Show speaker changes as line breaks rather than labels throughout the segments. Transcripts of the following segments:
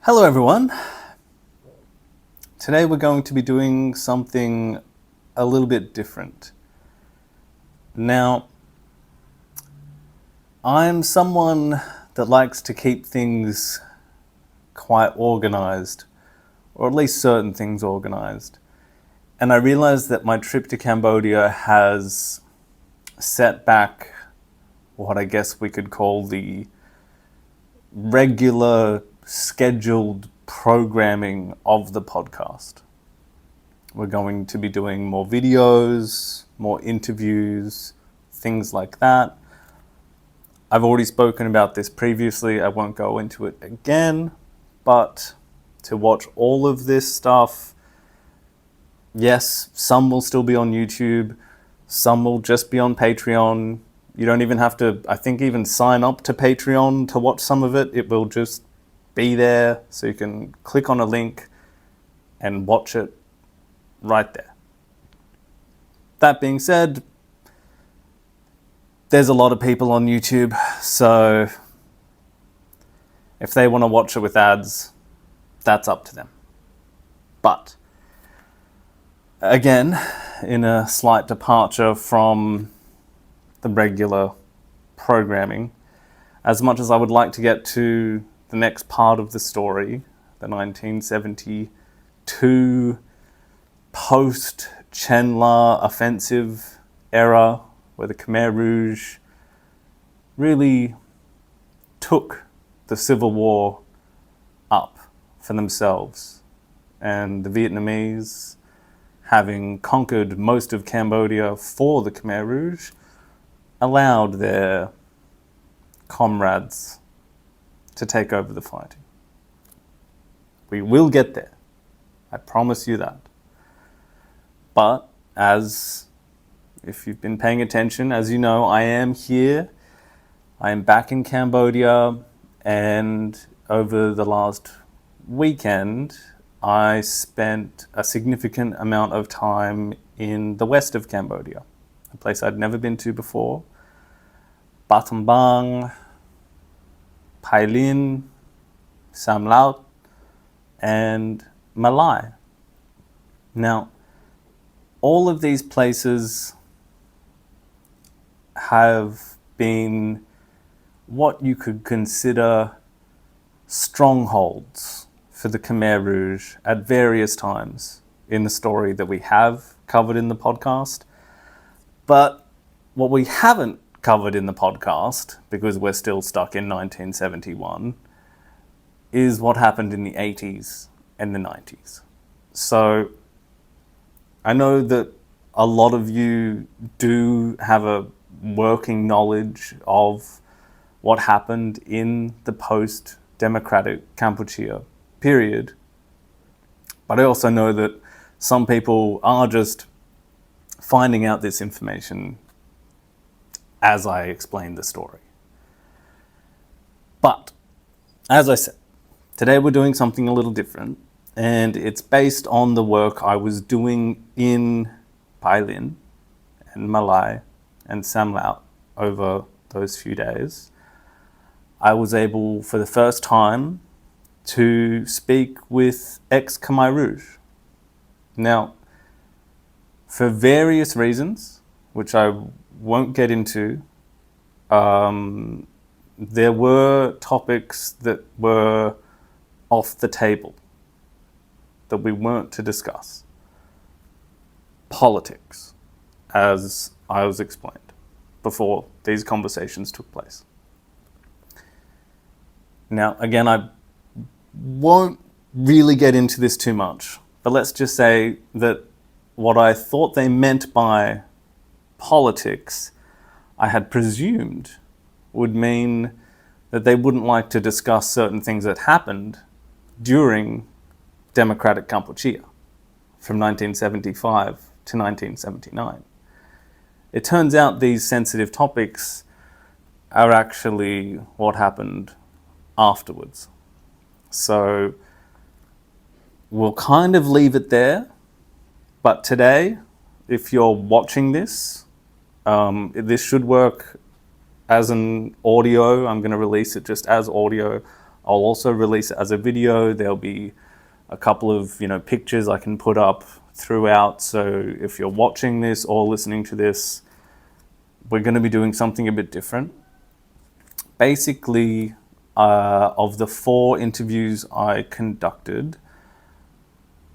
Hello everyone. Today we're going to be doing something a little bit different. Now, I'm someone that likes to keep things quite organized, or at least certain things organized. And I realized that my trip to Cambodia has set back what I guess we could call the regular scheduled programming of the podcast. We're going to be doing more videos, more interviews, things like that. I've already spoken about this previously. I won't go into it again, but to watch all of this stuff, yes, some will still be on YouTube, some will just be on Patreon. You don't even have to, I think, even sign up to Patreon to watch some of it. It will just be there, so you can click on a link and watch it right there. That being said, there's a lot of people on YouTube, so if they want to watch it with ads, that's up to them. But again, in a slight departure from the regular programming, as much as I would like to get to the next part of the story, the 1972 post-Chen La offensive era, where the Khmer Rouge really took the civil war up for themselves. And the Vietnamese, having conquered most of Cambodia for the Khmer Rouge, allowed their comrades to take over the fighting. We will get there. I promise you that. But if you've been paying attention, as you know, I am here. I am back in Cambodia, and over the last weekend, I spent a significant amount of time in the west of Cambodia, a place I'd never been to before. Battambang, Pailin, Sam Laut, and Malai. Now, all of these places have been what you could consider strongholds for the Khmer Rouge at various times in the story that we have covered in the podcast. But what we haven't covered in the podcast, because we're still stuck in 1971, is what happened in the 80s and the 90s. So I know that a lot of you do have a working knowledge of what happened in the post-democratic Kampuchea period. But I also know that some people are just finding out this information as I explain the story. But, as I said, today we're doing something a little different, and it's based on the work I was doing in Pailin and Malai and Sam Laut over those few days. I was able, for the first time, to speak with Ex-Khmer Rouge. Now, for various reasons, which I won't get into, there were topics that were off the table that we weren't to discuss. Politics, as I was explained before these conversations took place. Now, again, I won't really get into this too much, but let's just say that what I thought they meant by politics, I had presumed would mean that they wouldn't like to discuss certain things that happened during democratic Kampuchea from 1975 to 1979. It turns out these sensitive topics are actually what happened afterwards. So we'll kind of leave it there, but today, if you're watching this, this should work as an audio. I'm going to release it just as audio I'll also release it as a video. There'll be a couple of pictures I can put up throughout. So if you're watching this or listening to this, we're going to be doing something a bit different. Basically, of the 4 interviews I conducted,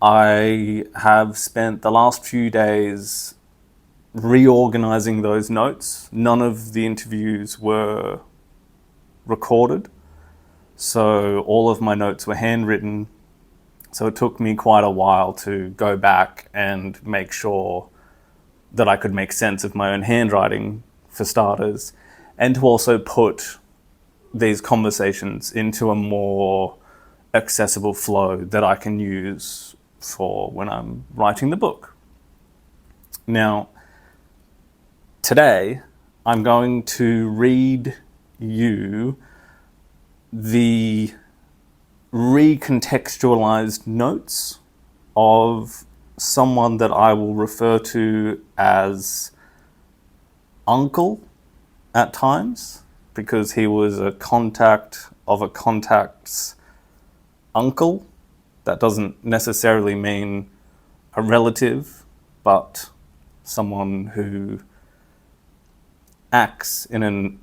I have spent the last few days reorganizing those notes. None of the interviews were recorded, so all of my notes were handwritten. So it took me quite a while to go back and make sure that I could make sense of my own handwriting, for starters, and to also put these conversations into a more accessible flow that I can use for when I'm writing the book. Now, today, I'm going to read you the recontextualized notes of someone that I will refer to as Uncle at times, because he was a contact of a contact's uncle. That doesn't necessarily mean a relative, but someone who acts in an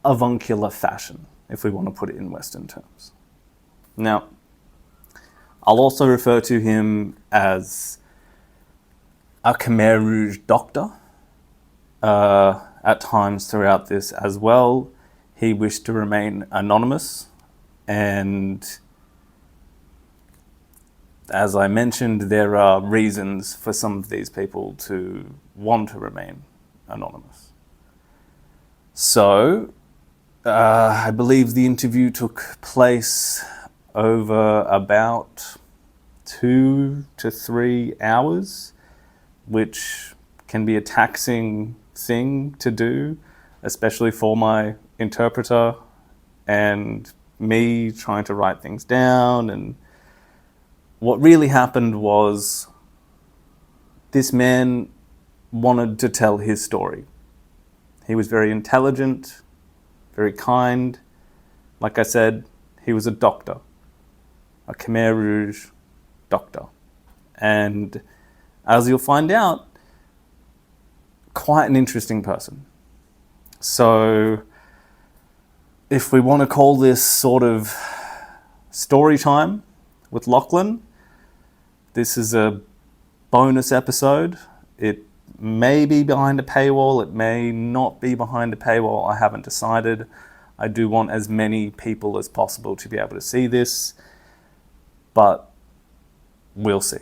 avuncular fashion, if we want to put it in Western terms. Now, I'll also refer to him as a Khmer Rouge doctor at times throughout this as well. He wished to remain anonymous, and as I mentioned, there are reasons for some of these people to want to remain anonymous. So, I believe the interview took place over about 2 to 3 hours, which can be a taxing thing to do, especially for my interpreter and me trying to write things down. And what really happened was this man wanted to tell his story. He was very intelligent, very kind. Like I said, he was a doctor, a Khmer Rouge doctor. And as you'll find out, quite an interesting person. So if we want to call this sort of story time with Lachlan, this is a bonus episode. It may be behind a paywall, it may not be behind a paywall, I haven't decided. I do want as many people as possible to be able to see this, but we'll see.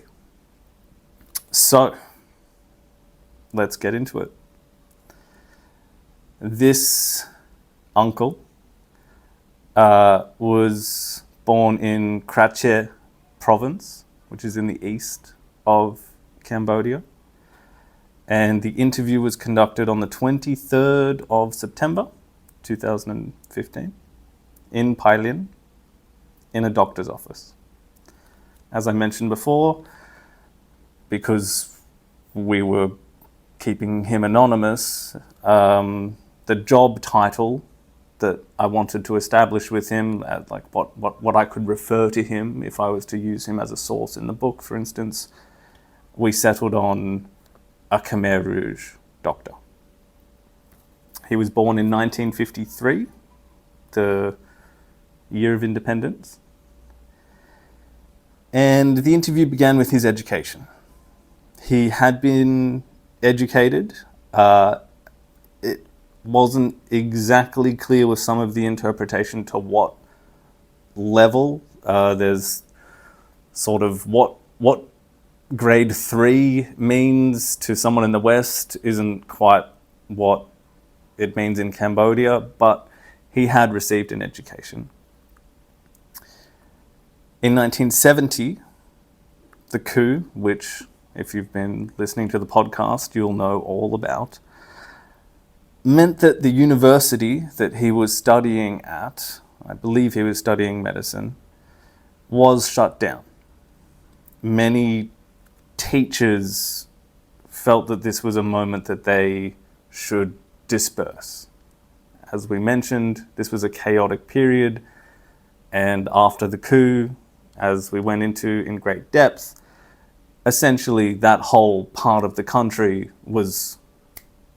So, let's get into it. This uncle was born in Krache province, which is in the east of Cambodia. And the interview was conducted on the 23rd of September, 2015, in Pailin, in a doctor's office. As I mentioned before, because we were keeping him anonymous, the job title that I wanted to establish with him, like what I could refer to him if I was to use him as a source in the book, for instance, we settled on a Khmer Rouge doctor. He was born in 1953, the year of independence. And the interview began with his education. He had been educated. It wasn't exactly clear with some of the interpretation to what level. There's sort of what grade 3 means to someone in the West isn't quite what it means in Cambodia, but he had received an education. In 1970, the coup, which if you've been listening to the podcast, you'll know all about, meant that the university that he was studying at, I believe he was studying medicine, was shut down. Many teachers felt that this was a moment that they should disperse. As we mentioned, this was a chaotic period, And after the coup, as we went into in great depth, essentially that whole part of the country was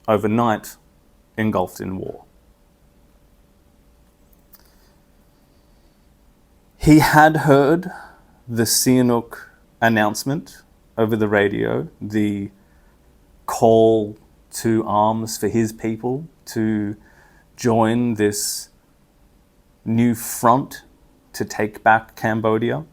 overnight engulfed in war. He had heard the Sihanouk announcement over the radio, the call to arms for his people to join this new front to take back Cambodia.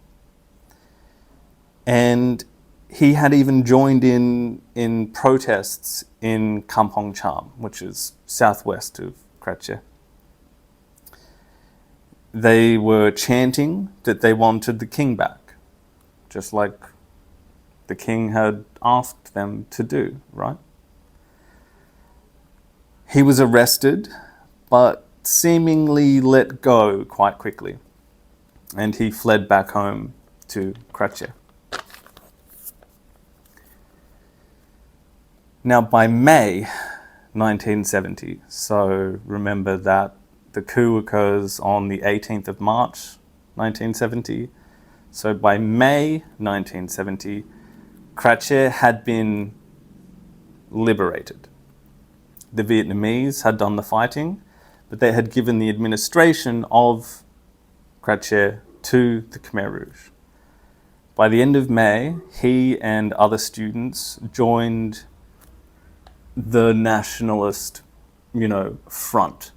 And he had even joined in protests in Kampong Cham, which is southwest of Kretche. They were chanting that they wanted the king back, just like the king had asked them to do, right? He was arrested, but seemingly let go quite quickly, and he fled back home to Kretche. Now, by May 1970, so remember that the coup occurs on the 18th of March 1970. So by May 1970, Kretche had been liberated. The Vietnamese had done the fighting, but they had given the administration of Kretche to the Khmer Rouge. By the end of May, he and other students joined the nationalist, front,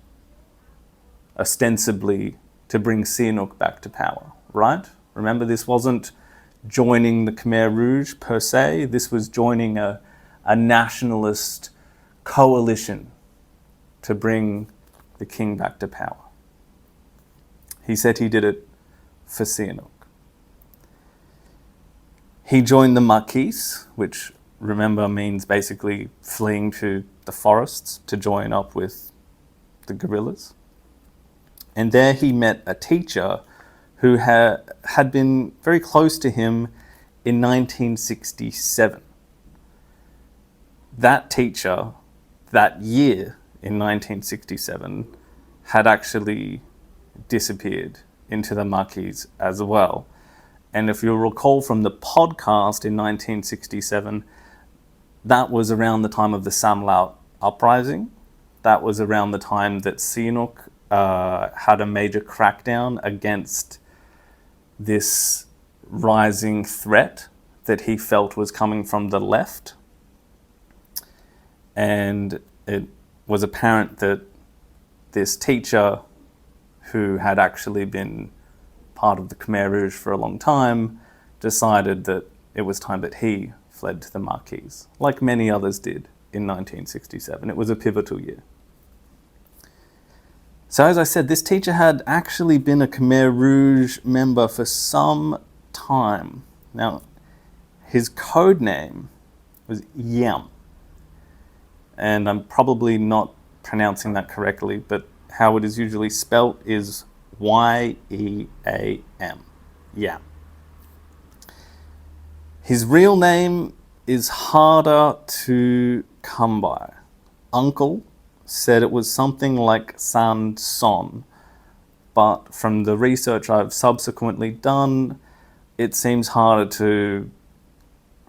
ostensibly to bring Sihanouk back to power, right? Remember, this wasn't joining the Khmer Rouge per se, this was joining a nationalist coalition to bring the king back to power. He said he did it for Sihanouk. He joined the Maquis, which remember means basically fleeing to the forests to join up with the guerrillas. And there he met a teacher who had been very close to him in 1967. That teacher, that year in 1967, had actually disappeared into the Maquis as well. And if you'll recall from the podcast in 1967, that was around the time of the Sam Lau uprising. That was around the time that Sihanouk had a major crackdown against this rising threat that he felt was coming from the left. And it was apparent that this teacher, who had actually been part of the Khmer Rouge for a long time, decided that it was time that he fled to the Maquis, like many others did in 1967. It was a pivotal year. So as I said, this teacher had actually been a Khmer Rouge member for some time. Now, his code name was Yam. And I'm probably not pronouncing that correctly, but how it is usually spelt is Y-E-A-M. Yam. His real name is harder to come by. Uncle said it was something like San Son, but from the research I've subsequently done, it seems harder to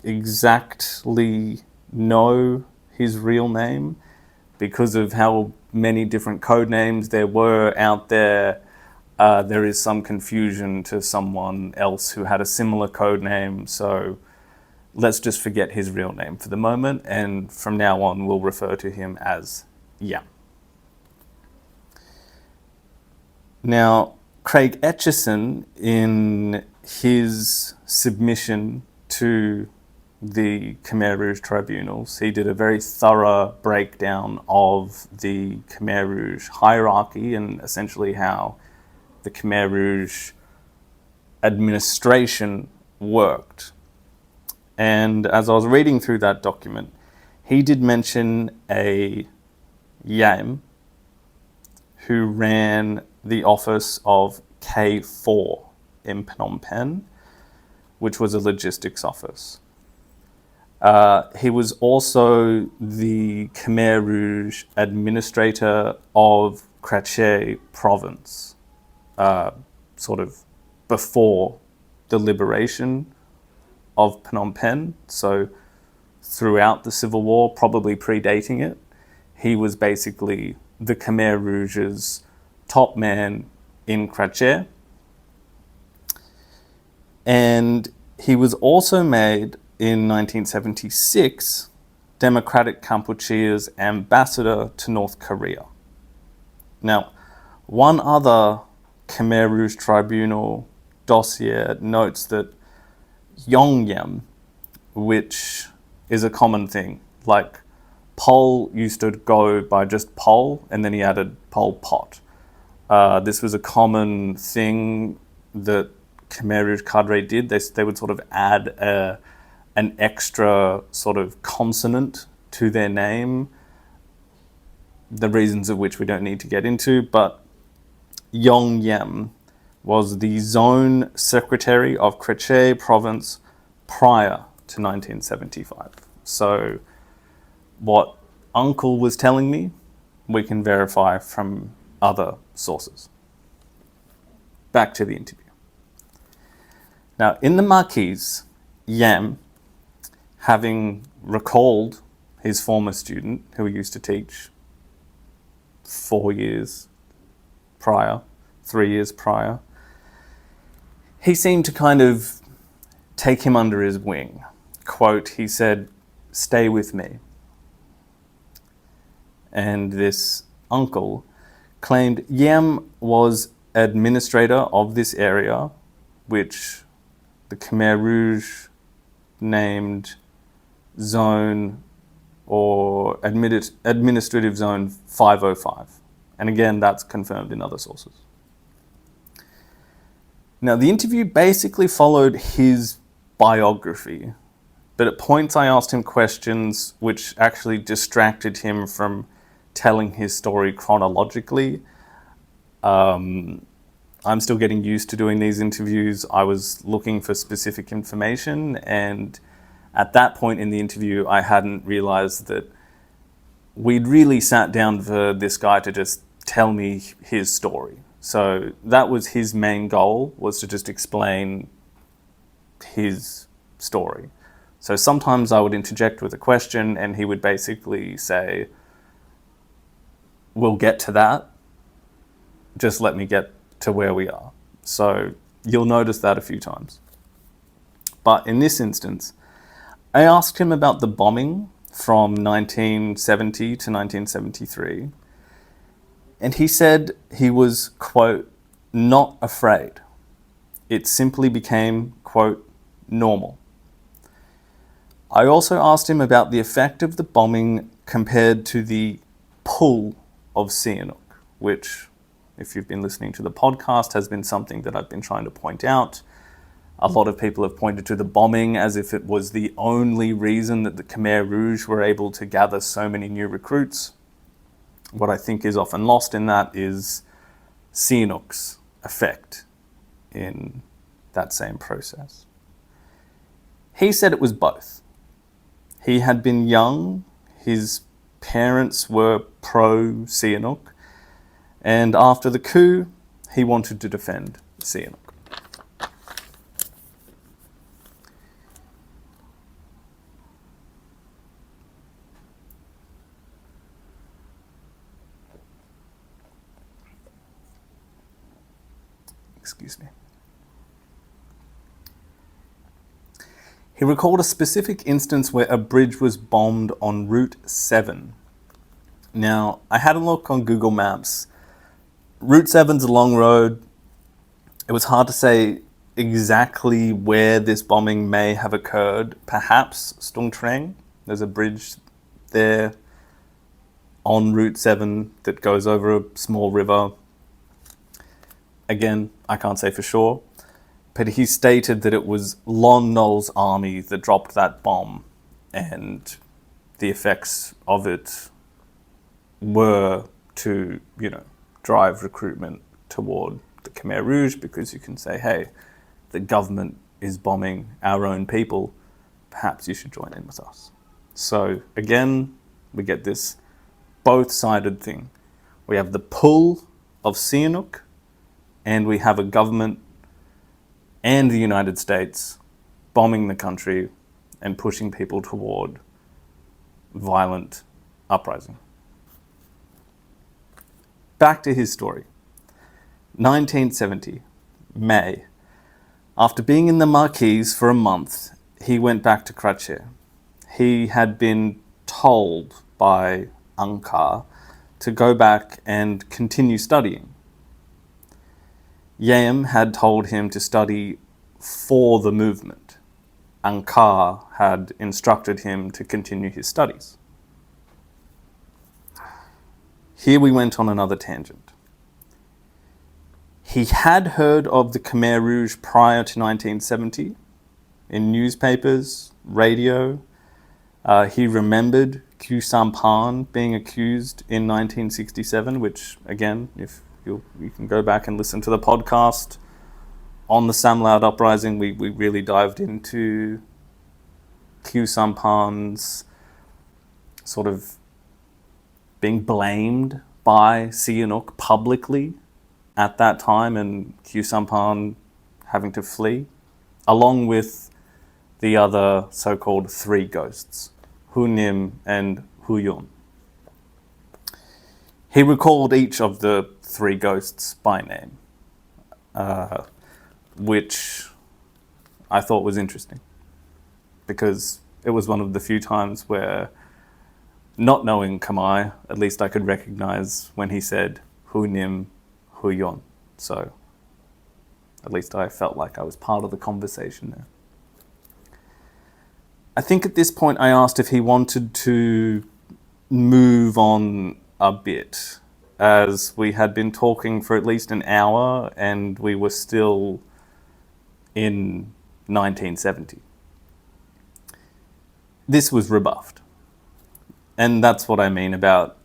exactly know his real name because of how many different code names there were out there. There is some confusion to someone else who had a similar code name, so let's just forget his real name for the moment, and from now on we'll refer to him as Yam. Now, Craig Etchison, in his submission to the Khmer Rouge tribunals, he did a very thorough breakdown of the Khmer Rouge hierarchy and essentially how the Khmer Rouge administration worked. And as I was reading through that document, he did mention a Yam who ran the office of K4 in Phnom Penh, which was a logistics office. He was also the Khmer Rouge administrator of Kretche province, sort of before the liberation of Phnom Penh. So throughout the Civil War, probably predating it, he was basically the Khmer Rouge's top man in Kratcheh. And he was also made in 1976 Democratic Kampuchea's ambassador to North Korea. Now, one other Khmer Rouge tribunal dossier notes that Yongyam, which is a common thing, like Pol used to go by just Pol, and then he added Pol Pot. This was a common thing that Khmer Rouge cadre did. They would sort of add an extra sort of consonant to their name, the reasons of which we don't need to get into, but Yongyam was the zone secretary of Kratcheh province prior to 1975. So what Uncle was telling me, we can verify from other sources. Back to the interview. Now, in the Marquise, Yam, having recalled his former student who he used to teach 4 years prior, 3 years prior, he seemed to kind of take him under his wing. Quote, he said, "Stay with me." And this uncle claimed Yam was administrator of this area, which the Khmer Rouge named zone or administrative zone 505. And again, that's confirmed in other sources. Now, the interview basically followed his biography, but at points I asked him questions which actually distracted him from telling his story chronologically. I'm still getting used to doing these interviews. I was looking for specific information, and at that point in the interview, I hadn't realized that we'd really sat down for this guy to just tell me his story. So that was his main goal, was to just explain his story. So sometimes I would interject with a question and he would basically say, "We'll get to that. Just let me get to where we are." So you'll notice that a few times. But in this instance, I asked him about the bombing from 1970 to 1973. And he said he was, quote, "not afraid. It simply became, quote, normal." I also asked him about the effect of the bombing compared to the pull of Sihanouk, which, if you've been listening to the podcast, has been something that I've been trying to point out. A lot of people have pointed to the bombing as if it was the only reason that the Khmer Rouge were able to gather so many new recruits. What I think is often lost in that is Sihanouk's effect in that same process. He said it was both. He had been young, his parents were pro-Sihanouk, and after the coup, he wanted to defend Sihanouk. Excuse me. He recalled a specific instance where a bridge was bombed on Route 7. Now, I had a look on Google Maps. Route 7's a long road. It was hard to say exactly where this bombing may have occurred. Perhaps Stung Treng. There's a bridge there on Route 7 that goes over a small river. Again, I can't say for sure, but he stated that it was Lon Nol's army that dropped that bomb, and the effects of it were to, drive recruitment toward the Khmer Rouge, because you can say, hey, the government is bombing our own people, perhaps you should join in with us. So again, we get this both-sided thing. We have the pull of Sihanouk, and we have a government and the United States bombing the country and pushing people toward violent uprising. Back to his story. 1970, May. After being in the Marquise for a month, he went back to Kratchir. He had been told by Angkar to go back and continue studying. Yam had told him to study for the movement. Angkar had instructed him to continue his studies. Here we went on another tangent. He had heard of the Khmer Rouge prior to 1970 in newspapers, radio. He remembered Khieu Samphan being accused in 1967, which, again, if you can go back and listen to the podcast on the Samlaut uprising, we really dived into Khieu Samphan's sort of being blamed by Sihanouk publicly at that time, and Khieu Samphan having to flee, along with the other so-called three ghosts, Hu Nim and Hu Yun. He recalled each of the three ghosts by name, which I thought was interesting, because it was one of the few times where, not knowing Khmer, at least I could recognize when he said Hu Nim, Hu Yun. So at least I felt like I was part of the conversation there. I think at this point I asked if he wanted to move on a bit, as we had been talking for at least an hour and we were still in 1970. This was rebuffed. And that's what I mean about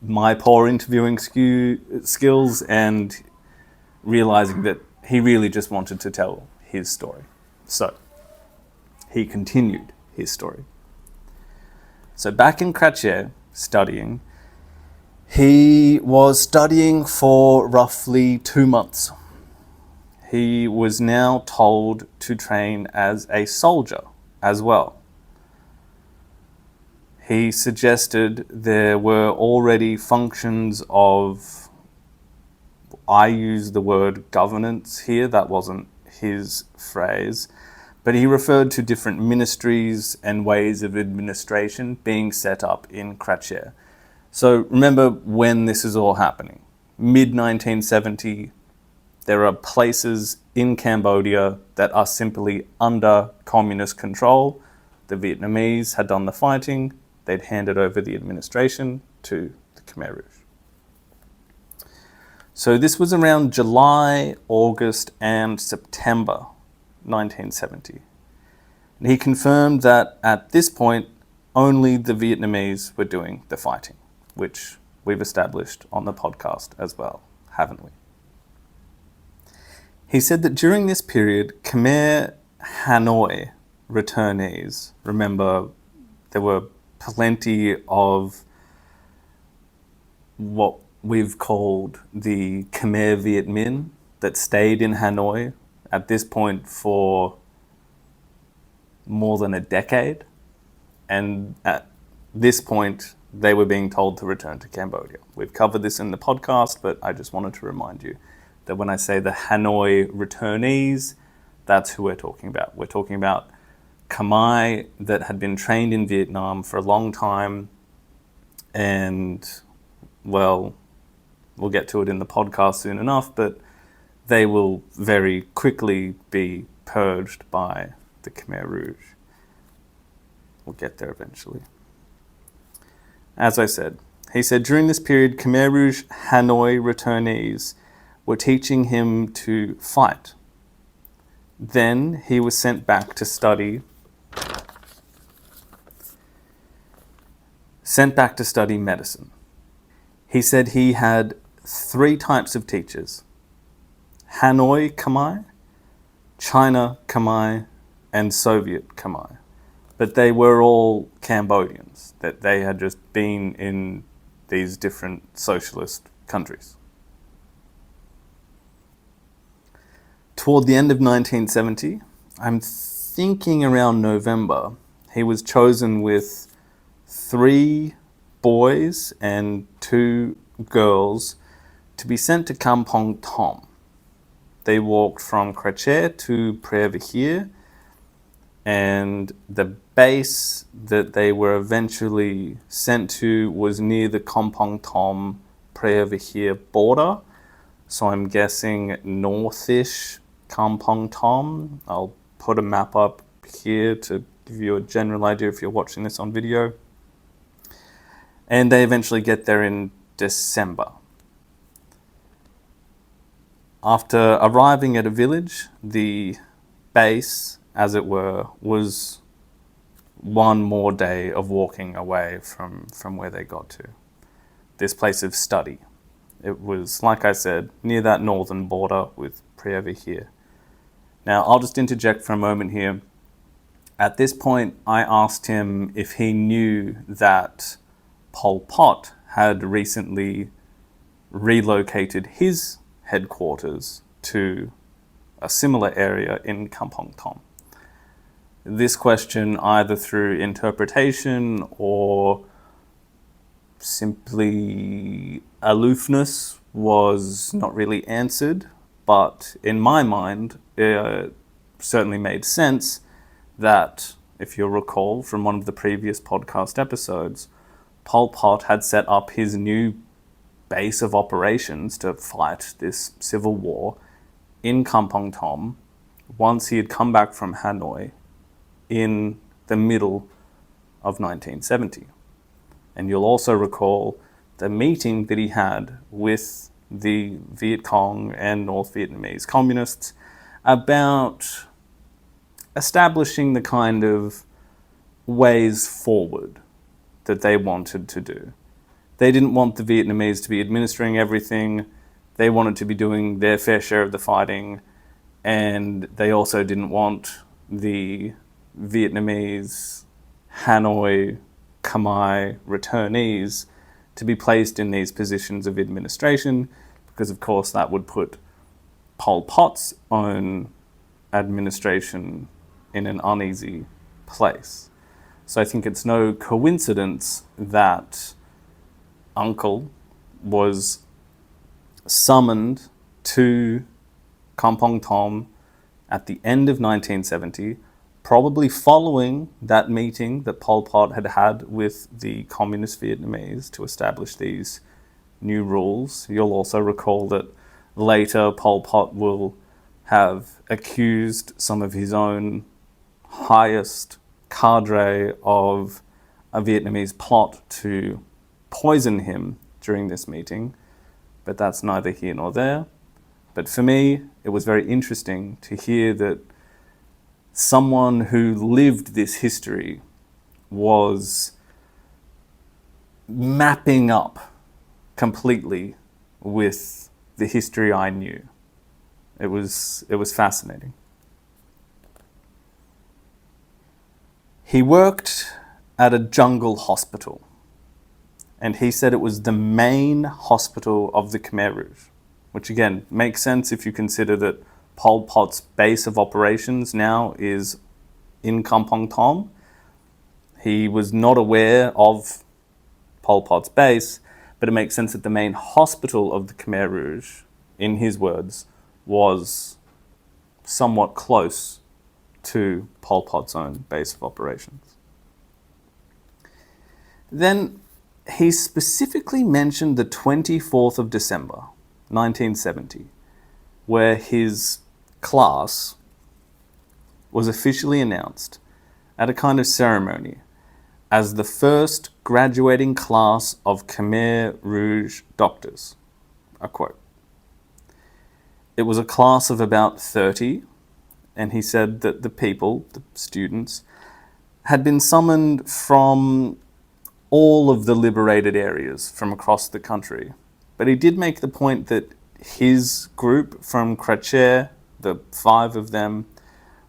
my poor interviewing skills and realizing that he really just wanted to tell his story. So he continued his story. So back in Kratchir, studying, he was studying for roughly 2 months. He was now told to train as a soldier as well. He suggested there were already functions of, I use the word governance here, that wasn't his phrase, but he referred to different ministries and ways of administration being set up in Kratchir. So remember when this is all happening. Mid-1970, there are places in Cambodia that are simply under communist control. The Vietnamese had done the fighting. They'd handed over the administration to the Khmer Rouge. So this was around July, August, and September 1970. And he confirmed that at this point, only the Vietnamese were doing the fighting, which we've established on the podcast as well, haven't we? He said that during this period, Khmer Hanoi returnees, remember there were plenty of what we've called the Khmer Viet Minh that stayed in Hanoi at this point for more than a decade. And at this point, they were being told to return to Cambodia. We've covered this in the podcast, but I just wanted to remind you that when I say the Hanoi returnees, that's who we're talking about. We're talking about Khmer that had been trained in Vietnam for a long time, and, well, we'll get to it in the podcast soon enough, but they will very quickly be purged by the Khmer Rouge. We'll get there eventually. As I said, he said during this period, Khmer Rouge Hanoi returnees were teaching him to fight. Then he was sent back to study medicine. He said he had 3 types of teachers: Hanoi Khmer, China Khmer, and Soviet Khmer. But they were all Cambodians, that they had just been in these different socialist countries. toward the end of 1970, I'm thinking around November, he was chosen with 3 boys and 2 girls to be sent to Kampong Thom. They walked from Kracher to Preah, and the base that they were eventually sent to was near the Kampong Thom Preah border. So I'm guessing northish Kampong Thom. I'll put a map up here to give you a general idea if you're watching this on video. And they eventually get there in December. After arriving at a village, the base, as it were, was one more day of walking away from where they got to. This place of study. It was, like I said, near that northern border with Preah. Now, I'll just interject for a moment here. At this point, I asked him if he knew that Pol Pot had recently relocated his headquarters to a similar area in Kampong Thom. This question, either through interpretation or simply aloofness, was not really answered, but in my mind, it certainly made sense that, if you'll recall from one of the previous podcast episodes, Pol Pot had set up his new base of operations to fight this civil war in Kampong Thom once he had come back from Hanoi in the middle of 1970. And you'll also recall the meeting that he had with the Viet Cong and North Vietnamese communists about establishing the kind of ways forward that they wanted to do. They didn't want the Vietnamese to be administering everything. They wanted to be doing their fair share of the fighting. And they also didn't want the Vietnamese, Hanoi, Khmer returnees to be placed in these positions of administration, because of course that would put Pol Pot's own administration in an uneasy place. So I think it's no coincidence that Uncle was summoned to Kampong Thom at the end of 1970, probably following that meeting that Pol Pot had had with the communist Vietnamese to establish these new rules. You'll also recall that later Pol Pot will have accused some of his own highest cadre of a Vietnamese plot to poison him during this meeting, but that's neither here nor there. But for me, it was very interesting to hear that someone who lived this history was mapping up completely with the history I knew. It was fascinating. He worked at a jungle hospital, and he said it was the main hospital of the Khmer Rouge, which again makes sense if you consider that Pol Pot's base of operations now is in Kampong Thom. He was not aware of Pol Pot's base, but it makes sense that the main hospital of the Khmer Rouge, in his words, was somewhat close to Pol Pot's own base of operations. Then he specifically mentioned the 24th of December, 1970, where his class was officially announced at a kind of ceremony as the first graduating class of Khmer Rouge doctors, a quote. It was a class of about 30, and he said that the people, the students, had been summoned from all of the liberated areas from across the country. But he did make the point that his group from Kracher, the 5 of them,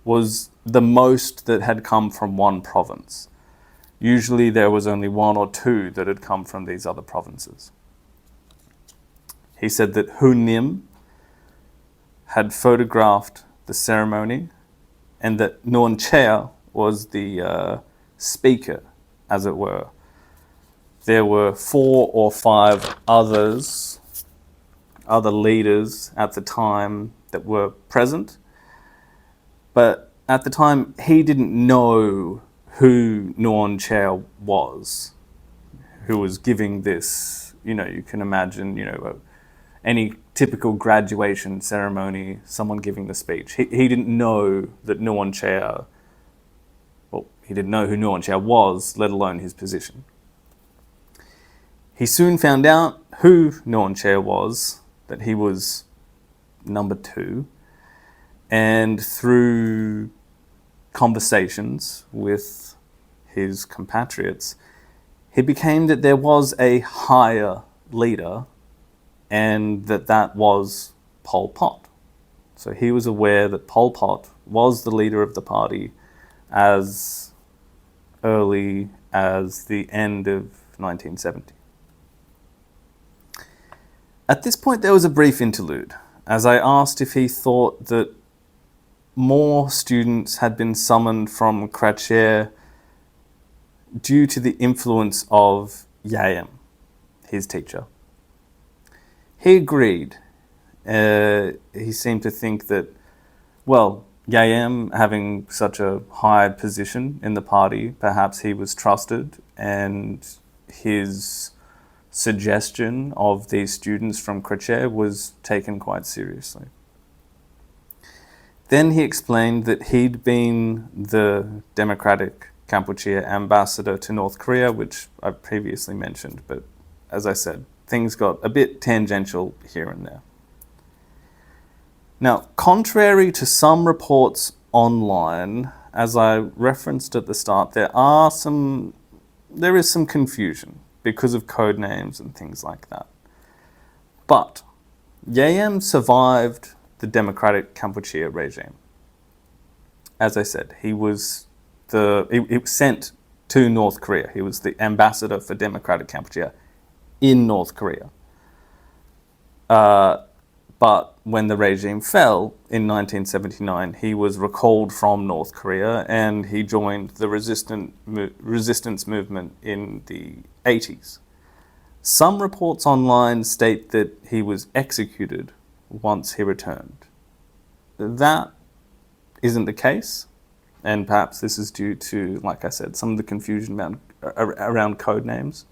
was the most that had come from one province. Usually there was only 1 or 2 that had come from these other provinces. He said that Hu Nim had photographed the ceremony and that Nuon Chea was the speaker, as it were. There were 4 or 5 other leaders at the time that were present, but at the time he didn't know who Nuon Chea was, who was giving this, you can imagine, any typical graduation ceremony, someone giving the speech. He didn't know that Nuon Chea, he didn't know who Nuon Chea was, let alone his position. He soon found out who Nuon Chea was, that he was number 2, and through conversations with his compatriots, he became that there was a higher leader and that was Pol Pot. So he was aware that Pol Pot was the leader of the party as early as the end of 1970. At this point, there was a brief interlude, as I asked if he thought that more students had been summoned from Kratcher due to the influence of Yayam, his teacher. He agreed. He seemed to think that, Yayam having such a high position in the party, perhaps he was trusted, and his suggestion of these students from Kratcher was taken quite seriously. Then he explained that he'd been the Democratic Kampuchea ambassador to North Korea, which I previously mentioned, but as I said, things got a bit tangential here and there. Now, contrary to some reports online, as I referenced at the start, there is some confusion because of code names and things like that. But Yayam survived the Democratic Kampuchea regime. As I said, he was sent to North Korea. He was the ambassador for Democratic Kampuchea in North Korea. But when the regime fell in 1979, he was recalled from North Korea and he joined the resistance movement in the 80s. Some reports online state that he was executed once he returned. That isn't the case, and perhaps this is due to, like I said, some of the confusion around code names.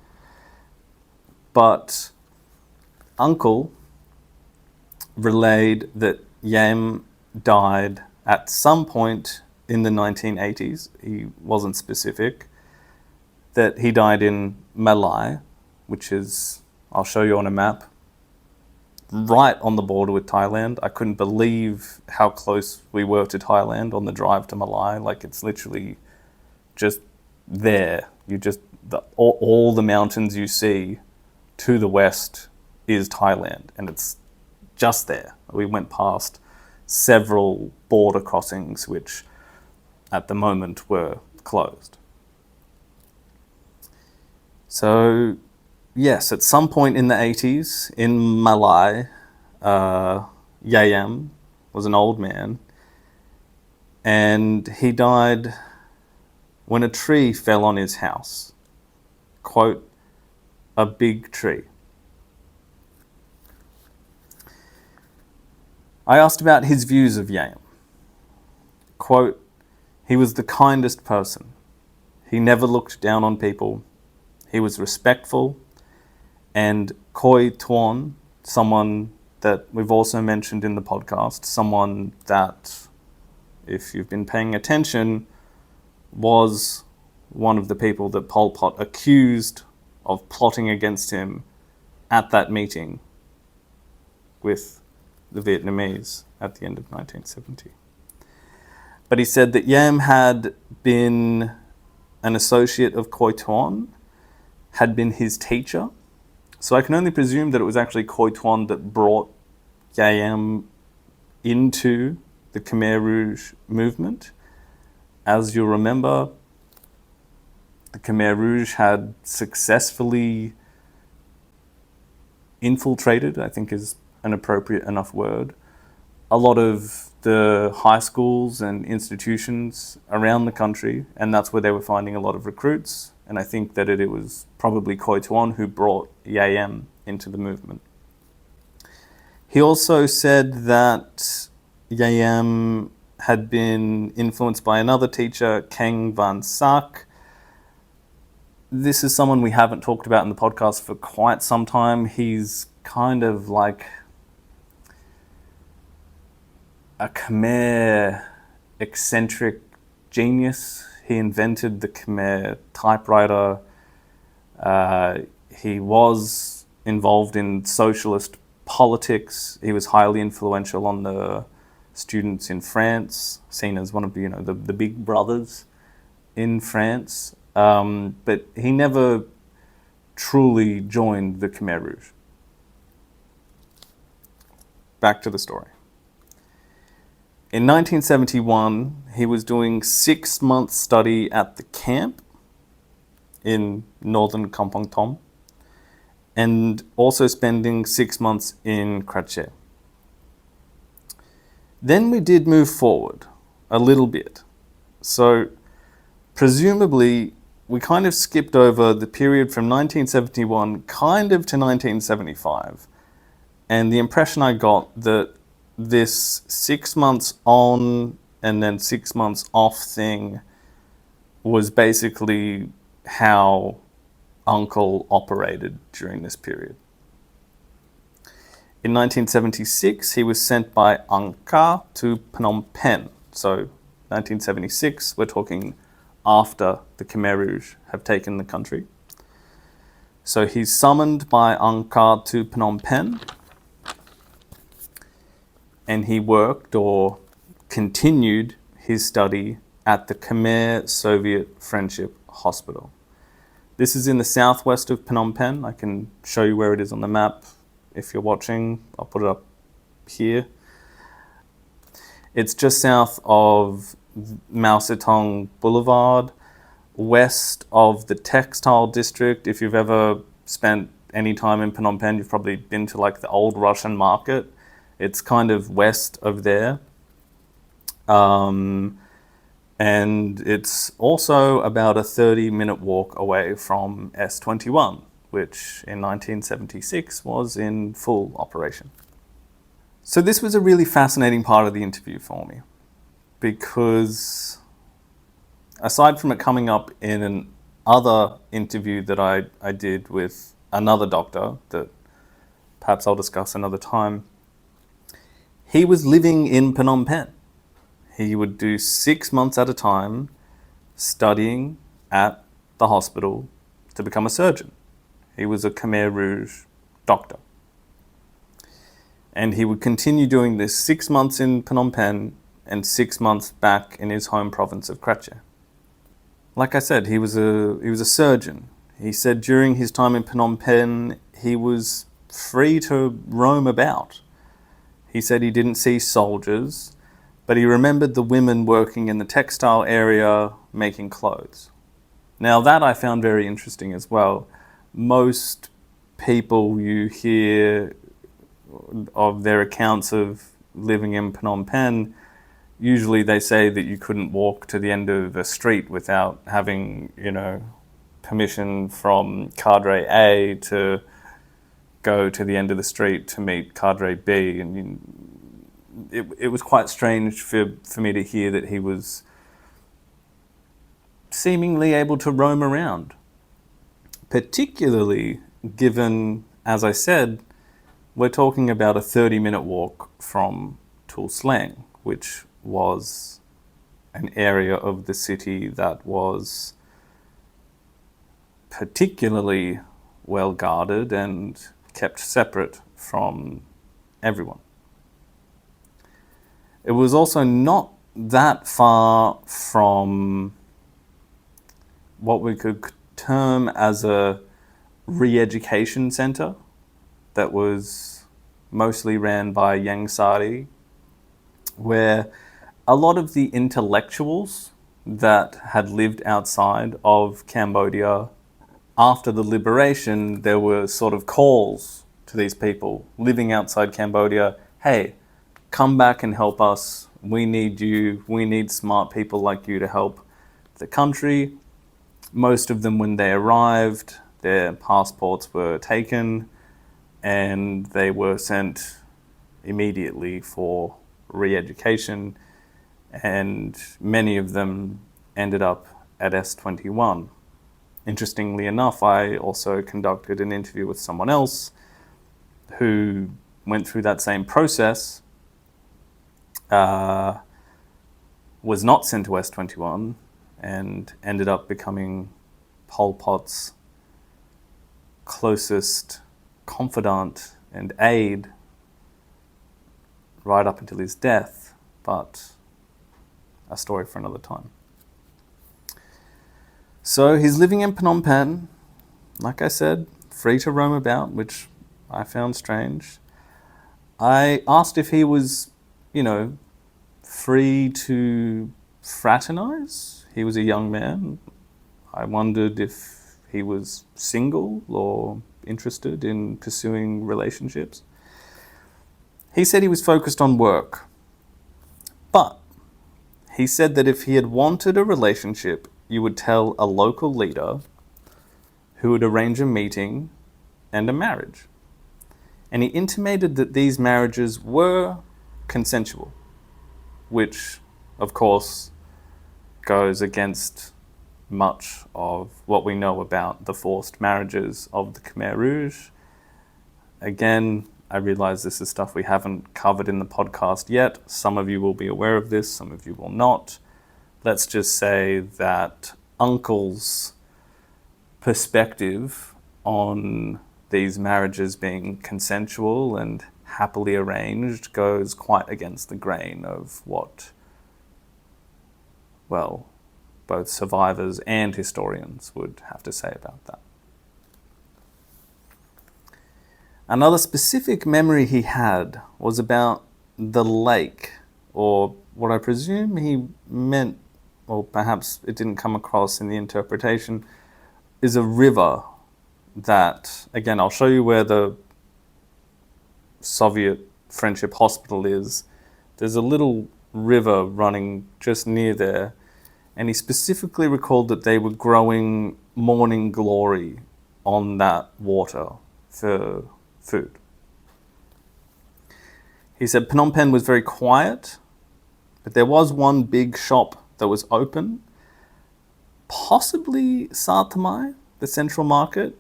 But Uncle relayed that Yam died at some point in the 1980s. He wasn't specific. That he died in Malai, which is, I'll show you on a map, right on the border with Thailand. I couldn't believe how close we were to Thailand on the drive to Malai. Like, it's literally just there. All the mountains you see to the west is Thailand, and it's just there. We went past several border crossings which at the moment were closed. So yes, at some point in the 80s in Malai, Yayam was an old man, and he died when a tree fell on his house. Quote, a big tree. I asked about his views of Yayam. Quote, he was the kindest person. He never looked down on people. He was respectful. And Khoi Tuon, someone that we've also mentioned in the podcast, someone that, if you've been paying attention, was one of the people that Pol Pot accused of plotting against him at that meeting with the Vietnamese at the end of 1970. But he said that Yam had been an associate of Khoi Tuon, had been his teacher. So I can only presume that it was actually Khoi Tuon that brought Yam into the Khmer Rouge movement. As you'll remember, the Khmer Rouge had successfully infiltrated, I think is an appropriate enough word, a lot of the high schools and institutions around the country, and that's where they were finding a lot of recruits. And I think that it was probably Khoi Tuon who brought YAM into the movement. He also said that YAM had been influenced by another teacher, Keng Van Sak. This is someone we haven't talked about in the podcast for quite some time. He's kind of like a Khmer eccentric genius. He invented the Khmer typewriter. He was involved in socialist politics. He was highly influential on the students in France, seen as one of the big brothers in France. But he never truly joined the Khmer Rouge. Back to the story. In 1971, he was doing 6 months study at the camp in northern Kampong Thom, and also spending 6 months in Krache. Then we did move forward a little bit. So presumably, we kind of skipped over the period from 1971 kind of to 1975. And the impression I got that this 6 months on and then 6 months off thing was basically how Uncle operated during this period. In 1976, he was sent by Angkar to Phnom Penh. So 1976, we're talking after the Khmer Rouge have taken the country. So he's summoned by Angkar to Phnom Penh, and he worked or continued his study at the Khmer Soviet Friendship Hospital. This is in the southwest of Phnom Penh. I can show you where it is on the map if you're watching. I'll put it up here. It's just south of Mao Zedong Boulevard, west of the textile district. If you've ever spent any time in Phnom Penh, you've probably been to like the old Russian market. It's kind of west of there. And it's also about a 30-minute walk away from S21, which in 1976 was in full operation. So this was a really fascinating part of the interview for me, because aside from it coming up in an other interview that I did with another doctor that perhaps I'll discuss another time, he was living in Phnom Penh. He would do 6 months at a time studying at the hospital to become a surgeon. He was a Khmer Rouge doctor. And he would continue doing this 6 months in Phnom Penh and 6 months back in his home province of Krache. Like I said, he was a surgeon. He said during his time in Phnom Penh, he was free to roam about. He said he didn't see soldiers, but he remembered the women working in the textile area making clothes. Now that I found very interesting as well. Most people you hear of their accounts of living in Phnom Penh, usually they say that you couldn't walk to the end of a street without having, permission from cadre A to go to the end of the street to meet cadre B. And it was quite strange for me to hear that he was seemingly able to roam around, particularly given, as I said, we're talking about a 30-minute walk from Tuol Sleng, which was an area of the city that was particularly well guarded and kept separate from everyone. It was also not that far from what we could term as a re-education center that was mostly ran by Yang Sari, where a lot of the intellectuals that had lived outside of Cambodia after the liberation, there were sort of calls to these people living outside Cambodia, hey, come back and help us. We need you. We need smart people like you to help the country. Most of them, when they arrived, their passports were taken and they were sent immediately for re-education, and many of them ended up at S21. Interestingly enough, I also conducted an interview with someone else who went through that same process, was not sent to S21, and ended up becoming Pol Pot's closest confidant and aide right up until his death, but a story for another time. So he's living in Phnom Penh, like I said, free to roam about, which I found strange. I asked if he was, free to fraternize. He was a young man. I wondered if he was single or interested in pursuing relationships. He said he was focused on work, but he said that if he had wanted a relationship, you would tell a local leader who would arrange a meeting and a marriage. And he intimated that these marriages were consensual, which, of course, goes against much of what we know about the forced marriages of the Khmer Rouge. Again, I realize this is stuff we haven't covered in the podcast yet. Some of you will be aware of this, some of you will not. Let's just say that Uncle's perspective on these marriages being consensual and happily arranged goes quite against the grain of what, both survivors and historians would have to say about that. Another specific memory he had was about the lake, or what I presume he meant, or perhaps it didn't come across in the interpretation, is a river that, again, I'll show you where the Soviet Friendship Hospital is. There's a little river running just near there, and he specifically recalled that they were growing morning glory on that water for food. He said Phnom Penh was very quiet, but there was one big shop that was open, possibly Satmai, the central market.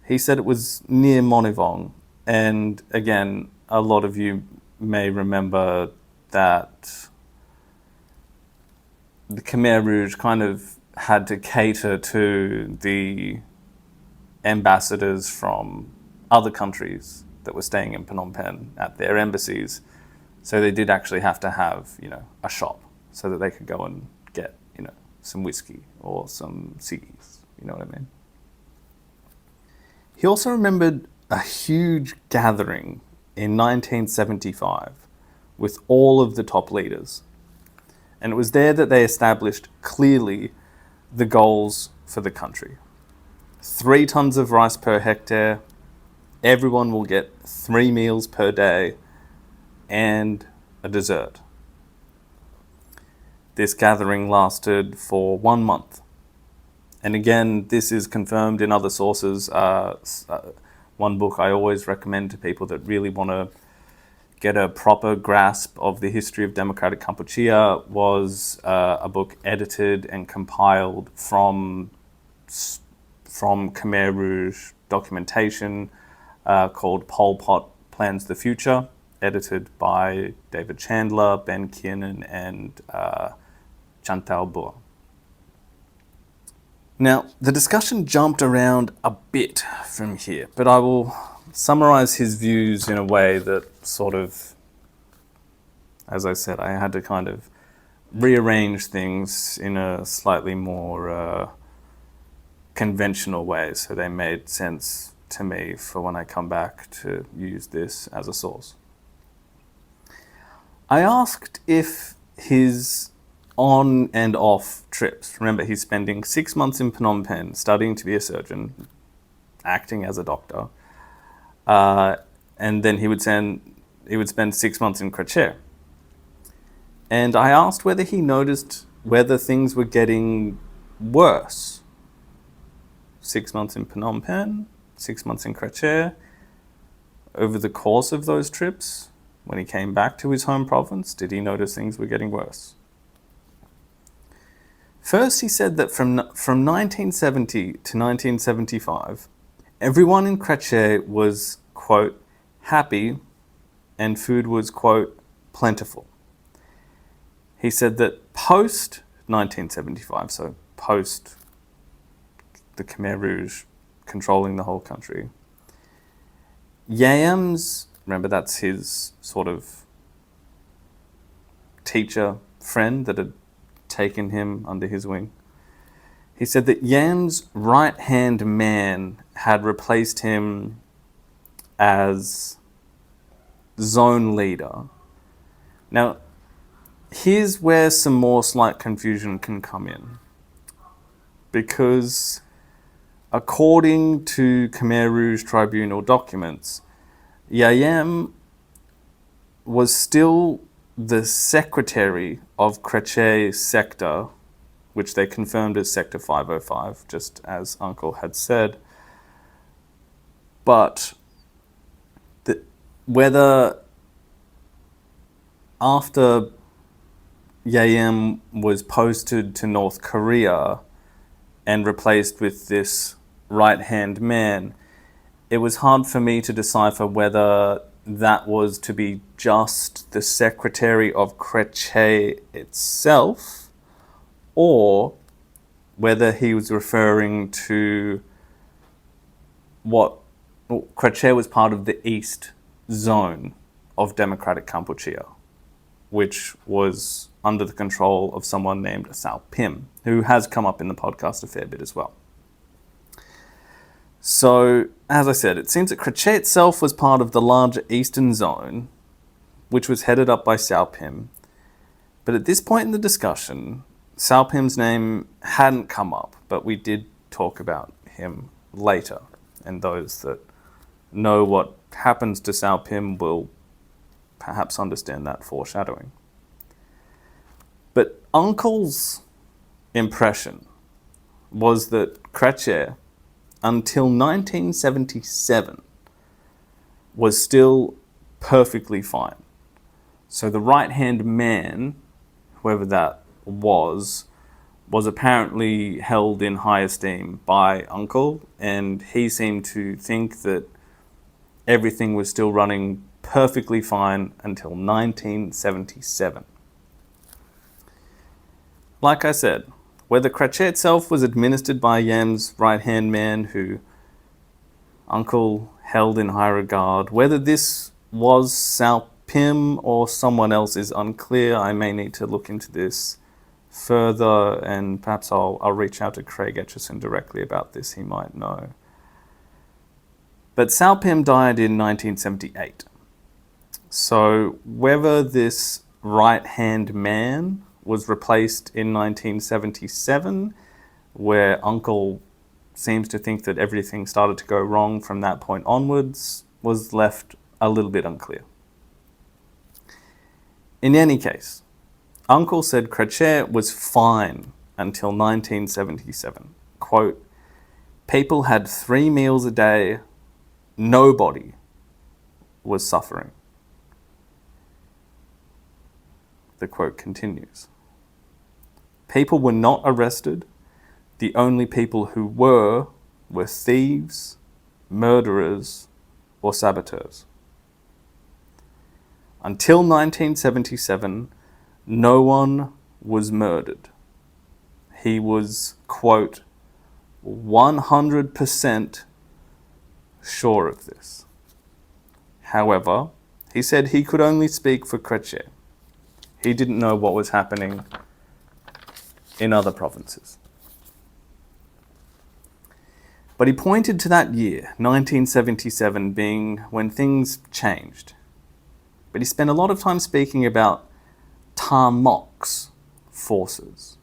He said it was near Monivong, and again, a lot of you may remember that the Khmer Rouge kind of had to cater to the ambassadors from other countries that were staying in Phnom Penh at their embassies. So they did actually have to have, a shop so that they could go and get, some whiskey or some ciggies. You know what I mean? He also remembered a huge gathering in 1975 with all of the top leaders. And it was there that they established clearly the goals for the country. 3 tons of rice per hectare. Everyone will get 3 meals per day and a dessert. This gathering lasted for 1 month. And again, this is confirmed in other sources. One book I always recommend to people that really want to get a proper grasp of the history of democratic Kampuchea was a book edited and compiled from Khmer Rouge documentation called Pol Pot Plans the Future, edited by David Chandler, Ben Kiernan, and Chantal Boer. Now, the discussion jumped around a bit from here, but I will summarize his views in a way that sort of, as I said, I had to kind of rearrange things in a slightly more conventional way so they made sense to me for when I come back to use this as a source. I asked if his on and off trips, remember he's spending 6 months in Phnom Penh studying to be a surgeon, acting as a doctor, and then he would he would spend 6 months in Kratcheh. And I asked whether he noticed whether things were getting worse. 6 months in Phnom Penh, 6 months in Kratcheh. Over the course of those trips, when he came back to his home province, did he notice things were getting worse? First, he said that from 1970 to 1975, everyone in Kratcheh was, quote, happy, and food was, quote, plentiful. He said that post 1975, so post the Khmer Rouge controlling the whole country, Yams, remember that's his sort of teacher friend that had taken him under his wing. He said that Yam's right-hand man had replaced him as zone leader. Now, here's where some more slight confusion can come in. Because according to Khmer Rouge tribunal documents, Yayam was still the secretary of Kratcheh sector, which they confirmed as Sector 505, just as Uncle had said. But whether after Yayam was posted to North Korea and replaced with this right-hand man, it was hard for me to decipher whether that was to be just the secretary of Kratcheh itself, or whether he was referring to Kratcheh was part of the East Zone of Democratic Kampuchea, which was under the control of someone named Sao Pim, who has come up in the podcast a fair bit as well. So, as I said, it seems that Kratcheh itself was part of the larger Eastern Zone, which was headed up by Sao Pim. But at this point in the discussion, Sao Pim's name hadn't come up, but we did talk about him later. And those that know what happens to Sao Pim will perhaps understand that foreshadowing. But Uncle's impression was that Kratcheh, until 1977, was still perfectly fine. So the right-hand man, whoever that was apparently held in high esteem by Uncle, and he seemed to think that everything was still running perfectly fine until 1977. Like I said, whether Kratcheh itself was administered by Yam's right-hand man, who Uncle held in high regard, whether this was Sao Pim or someone else is unclear. I may need to look into this further, and perhaps I'll reach out to Craig Etchison directly about this. He might know. But Sao Pim died in 1978. So whether this right-hand man was replaced in 1977, where Uncle seems to think that everything started to go wrong from that point onwards, was left a little bit unclear. In any case, Uncle said Kratcheh was fine until 1977. Quote, people had 3 meals a day, nobody was suffering. The quote continues. People were not arrested. The only people who were thieves, murderers, or saboteurs. Until 1977, no one was murdered. He was, quote, 100% sure of this. However, he said he could only speak for Kratcheh. He didn't know what was happening in other provinces. But he pointed to that year, 1977, being when things changed. But he spent a lot of time speaking about Tamok's forces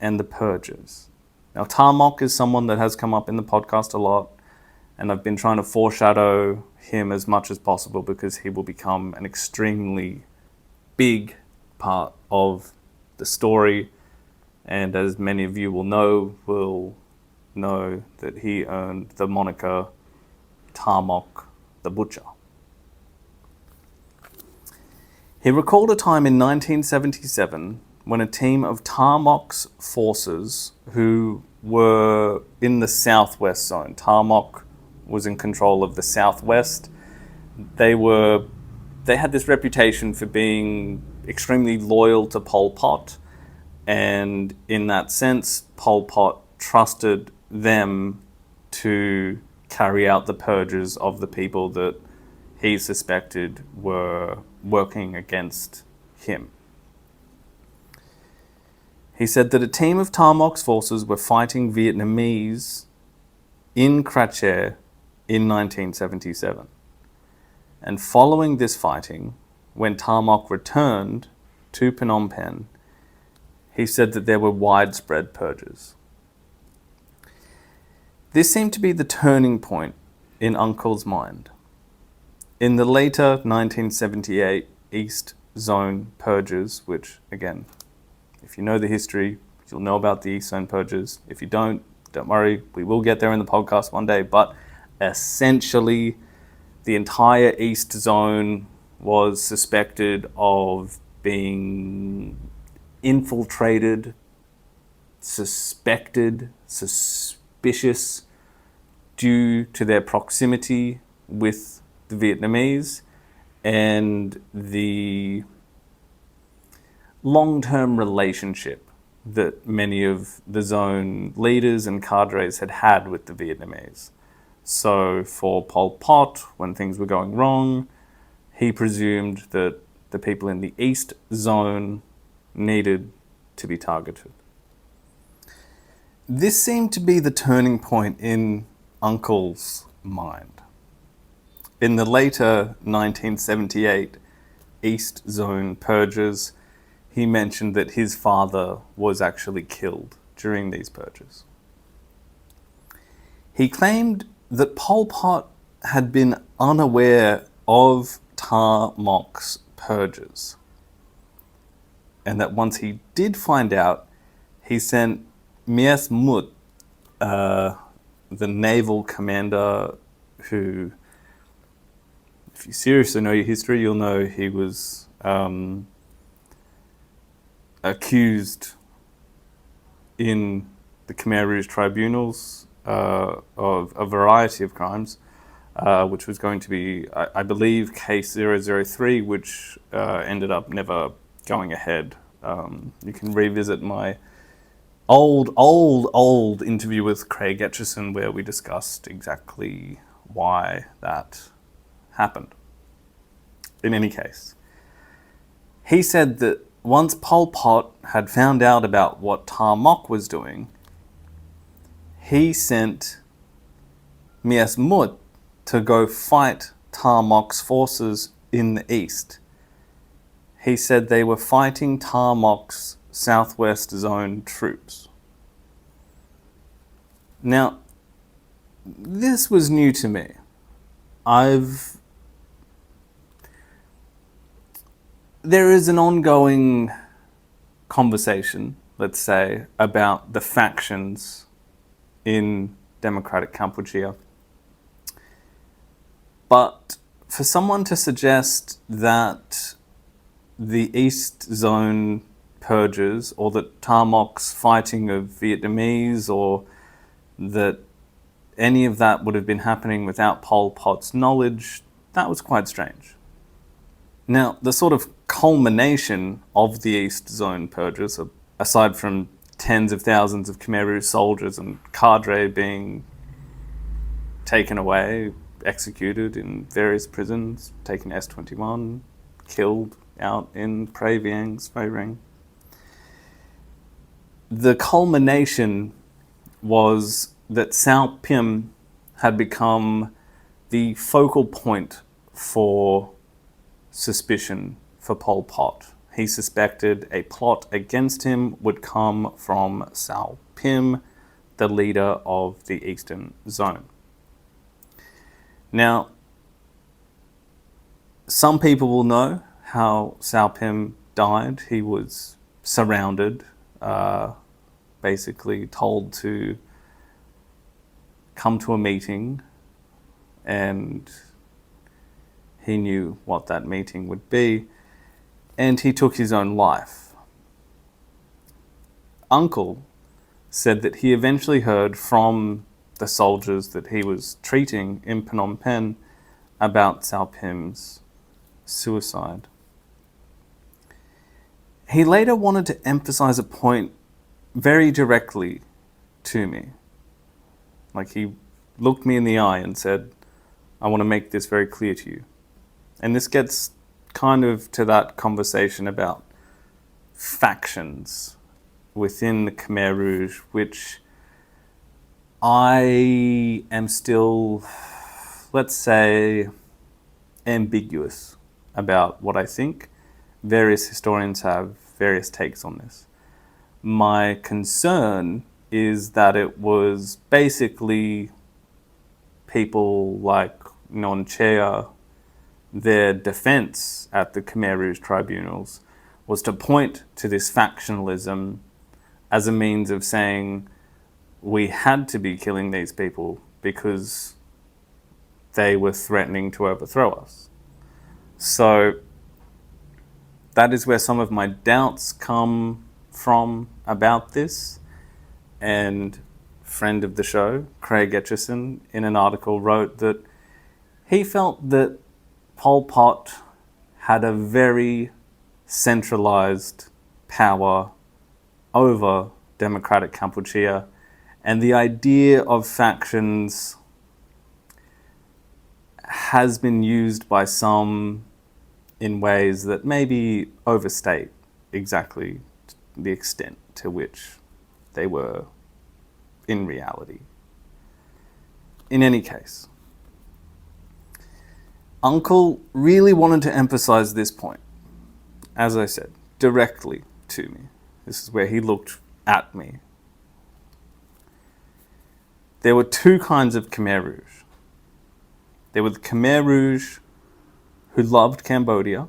and the Purges. Now, Tamok is someone that has come up in the podcast a lot, And I've been trying to foreshadow him as much as possible because he will become an extremely big part of the story. And as many of you will know that he earned the moniker Tarmok the Butcher. He recalled a time in 1977 when a team of Tarmok's forces who were in the southwest zone. Tarmok was in control of the southwest. They had this reputation for being extremely loyal to Pol Pot, and in that sense, Pol Pot trusted them to carry out the purges of the people that he suspected were working against him. He said that a team of Tarmok's forces were fighting Vietnamese in Kracher in 1977. And following this fighting, when Tarmok returned to Phnom Penh, he said that there were widespread purges. This seemed to be the turning point in Uncle's mind. In the later 1978 East Zone purges, which, again, if you know the history, you'll know about the East Zone purges. If you don't worry, we will get there in the podcast one day. But essentially, the entire East Zone was suspected of being infiltrated, suspicious due to their proximity with the Vietnamese and the long-term relationship that many of the zone leaders and cadres had with the Vietnamese. So for Pol Pot, when things were going wrong, he presumed that the people in the East Zone needed to be targeted. This seemed to be the turning point in Uncle's mind. In the later 1978 East Zone purges, he mentioned that his father was actually killed during these purges. He claimed that Pol Pot had been unaware of Tarmok's purges, and that once he did find out, he sent Mies Mut, the naval commander who, if you seriously know your history, you'll know he was accused in the Khmer Rouge tribunals of a variety of crimes, which was going to be, I believe, case 003, which ended up never going ahead. You can revisit my old interview with Craig Etchison where we discussed exactly why that happened. In any case, he said that once Pol Pot had found out about what Tarmok was doing, he sent Mies Mut to go fight Tarmok's forces in the east. He said they were fighting Tarmok's Southwest Zone troops. Now, this was new to me. There is an ongoing conversation, let's say, about the factions in Democratic Cambodia. But for someone to suggest that the East Zone purges, or that Tarmok's fighting of Vietnamese, or that any of that would have been happening without Pol Pot's knowledge, that was quite strange. Now, the sort of culmination of the East Zone purges, aside from tens of thousands of Khmer Rouge soldiers and cadre being taken away, executed in various prisons, taken S-21, killed out in Prey Vieng's Phai Ring. The culmination was that Sao Pim had become the focal point for suspicion for Pol Pot. He suspected a plot against him would come from Sao Pim, the leader of the Eastern Zone. Now, some people will know how Sao Pim died. He was surrounded, basically told to come to a meeting, and he knew what that meeting would be, and he took his own life. Uncle said that he eventually heard from the soldiers that he was treating in Phnom Penh about Sao Pim's suicide. He later wanted to emphasize a point very directly to me. Like, he looked me in the eye and said, I want to make this very clear to you. And this gets kind of to that conversation about factions within the Khmer Rouge, which I am still, let's say, ambiguous about what I think. Various historians have various takes on this. My concern is that it was basically people like Non Chea, their defense at the Khmer Rouge tribunals was to point to this factionalism as a means of saying we had to be killing these people because they were threatening to overthrow us. So that is where some of my doubts come from about this. And friend of the show, Craig Etchison, in an article wrote that he felt that Pol Pot had a very centralized power over democratic Kampuchea, and the idea of factions has been used by some in ways that maybe overstate exactly the extent to which they were in reality. In any case, Uncle really wanted to emphasize this point, as I said, directly to me. This is where he looked at me. There were two kinds of Khmer Rouge. There were the Khmer Rouge who loved Cambodia,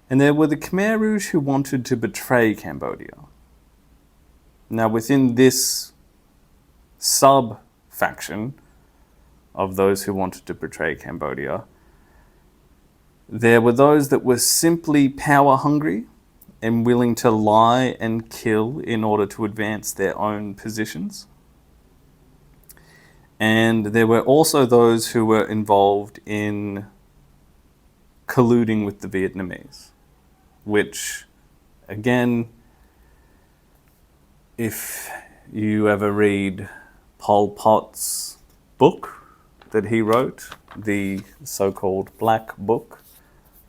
and there were the Khmer Rouge who wanted to betray Cambodia. Now, within this sub-faction of those who wanted to betray Cambodia, there were those that were simply power-hungry and willing to lie and kill in order to advance their own positions. And there were also those who were involved in colluding with the Vietnamese, which, again, if you ever read Pol Pot's book that he wrote, the so-called Black Book,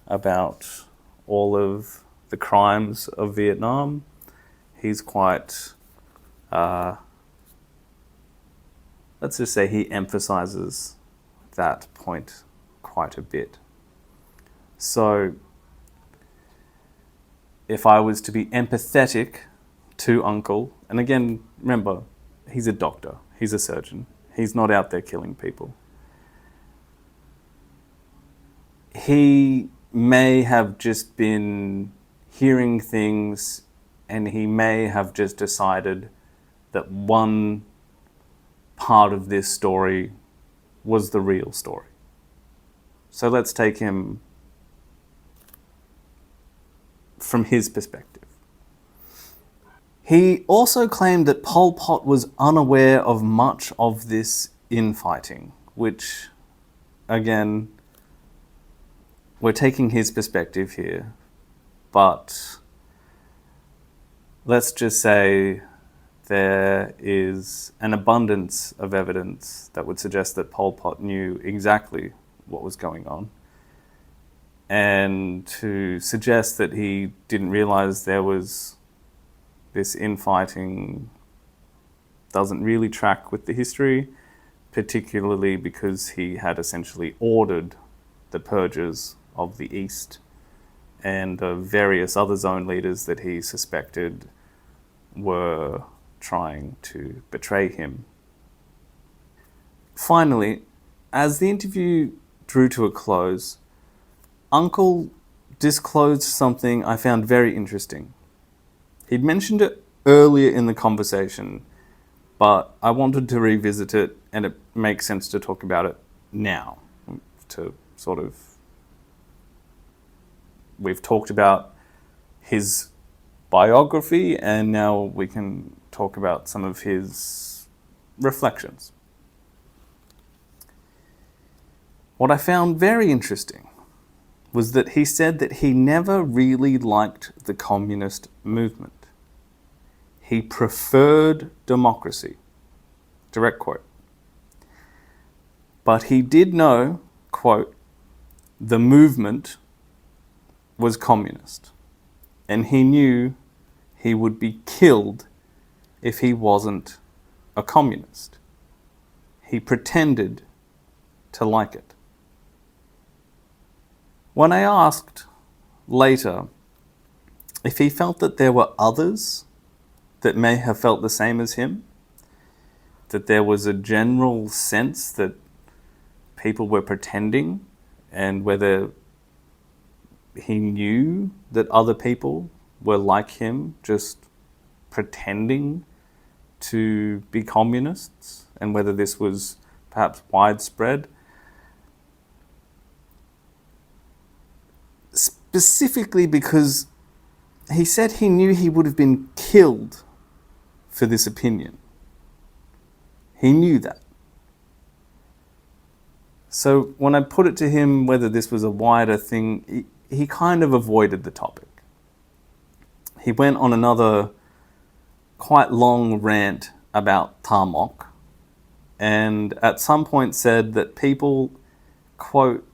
about all of the crimes of Vietnam, he's quite, let's just say he emphasizes that point quite a bit. So if I was to be empathetic to Uncle, and again, remember, he's a doctor, he's a surgeon, he's not out there killing people. He may have just been hearing things, and he may have just decided that one part of this story was the real story. So let's take him from his perspective. He also claimed that Pol Pot was unaware of much of this infighting, which, again, we're taking his perspective here, but let's just say there is an abundance of evidence that would suggest that Pol Pot knew exactly what was going on. And to suggest that he didn't realize there was this infighting doesn't really track with the history, particularly because he had essentially ordered the Purges of the East and various other zone leaders that he suspected were trying to betray him. Finally, as the interview drew to a close, Uncle disclosed something I found very interesting. He'd mentioned it earlier in the conversation, but I wanted to revisit it, and it makes sense to talk about it now. We've talked about his biography, and now we can talk about some of his reflections. What I found very interesting was that he said that he never really liked the communist movement. He preferred democracy. Direct quote. But he did know, quote, the movement was communist, and he knew he would be killed if he wasn't a communist. He pretended to like it. When I asked later if he felt that there were others that may have felt the same as him, that there was a general sense that people were pretending, and whether he knew that other people were like him, just pretending to be communists, and whether this was perhaps widespread. Specifically because he said he knew he would have been killed for this opinion. He knew that. So when I put it to him whether this was a wider thing, he kind of avoided the topic. He went on another quite long rant about Tamok, and at some point said that people, quote,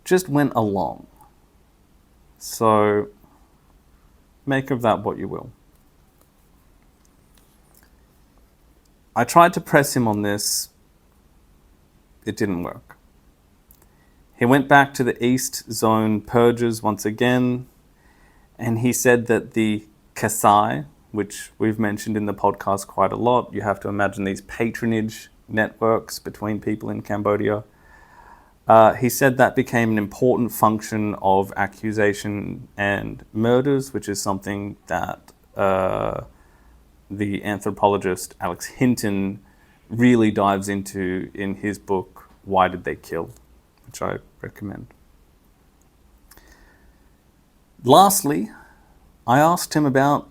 just went along. So make of that what you will. I tried to press him on this. It didn't work. He went back to the East Zone Purges once again, and he said that the Kasai, which we've mentioned in the podcast quite a lot, you have to imagine these patronage networks between people in Cambodia. He said that became an important function of accusation and murders, which is something that the anthropologist Alex Hinton really dives into in his book, Why Did They Kill?, which I recommend. Lastly, I asked him about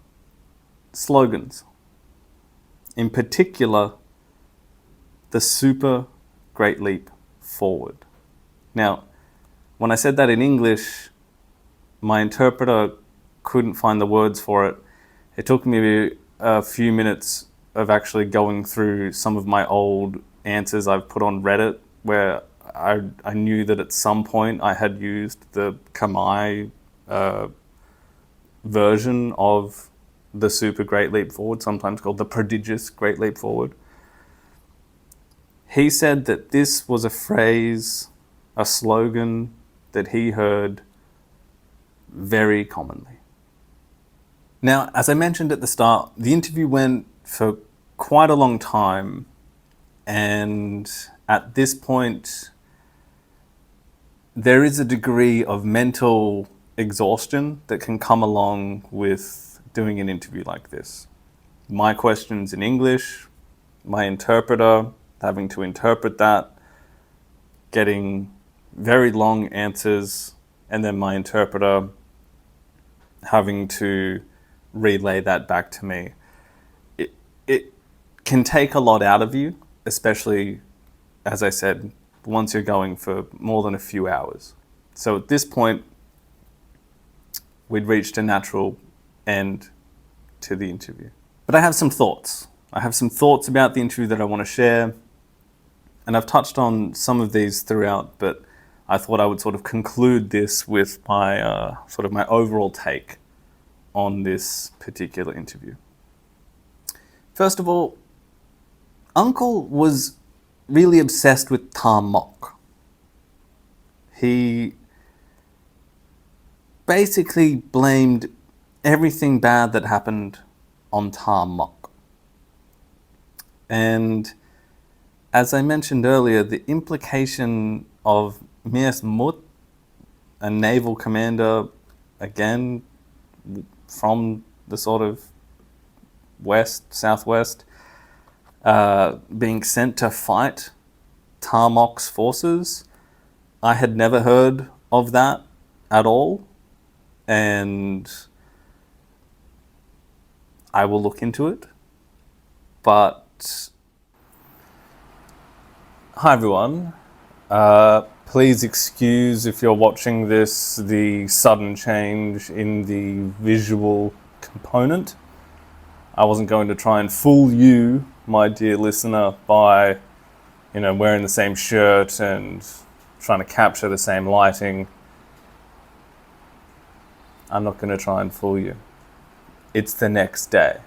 slogans, in particular, the super great leap forward. Now, when I said that in English, my interpreter couldn't find the words for it. It took me a few minutes of actually going through some of my old answers I've put on Reddit, where I knew that at some point I had used the Khmer version of the super great leap forward, sometimes called the prodigious great leap forward. He said that this was a phrase, a slogan that he heard very commonly. Now, as I mentioned at the start, the interview went for quite a long time, and at this point, there is a degree of mental exhaustion that can come along with doing an interview like this. My questions in English, my interpreter having to interpret that, getting very long answers, and then my interpreter having to relay that back to me. It can take a lot out of you, especially, as I said, once you're going for more than a few hours. So at this point, we'd reached a natural end to the interview. But I have some thoughts. I have some thoughts about the interview that I want to share, and I've touched on some of these throughout, but I thought I would sort of conclude this with my my overall take on this particular interview. First of all, Uncle was really obsessed with Tamok. He basically blamed everything bad that happened on Tamok. And As I mentioned earlier, the implication of Mias Mut, a naval commander, again, from the sort of southwest, being sent to fight Tarmok's forces. I had never heard of that at all, and I will look into it. But hi everyone. Please excuse if you're watching this, the sudden change in the visual component. I wasn't going to try and fool you, my dear listener, by, wearing the same shirt and trying to capture the same lighting. I'm not going to try and fool you. It's the next day.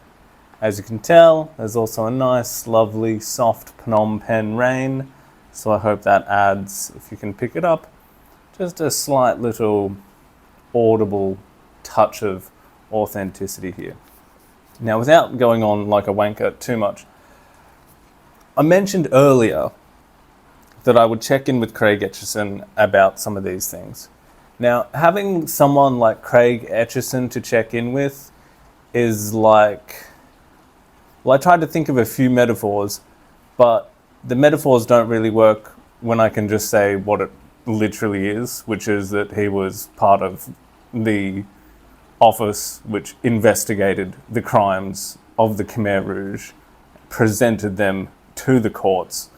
As you can tell, there's also a nice, lovely, soft Phnom Penh rain. So I hope that adds, if you can pick it up, just a slight little audible touch of authenticity here. Now, without going on like a wanker too much, I mentioned earlier that I would check in with Craig Etchison about some of these things. Now, having someone like Craig Etchison to check in with is like... Well, I tried to think of a few metaphors, but the metaphors don't really work when I can just say what it literally is, which is that he was part of the office which investigated the crimes of the Khmer Rouge, presented them to the courts,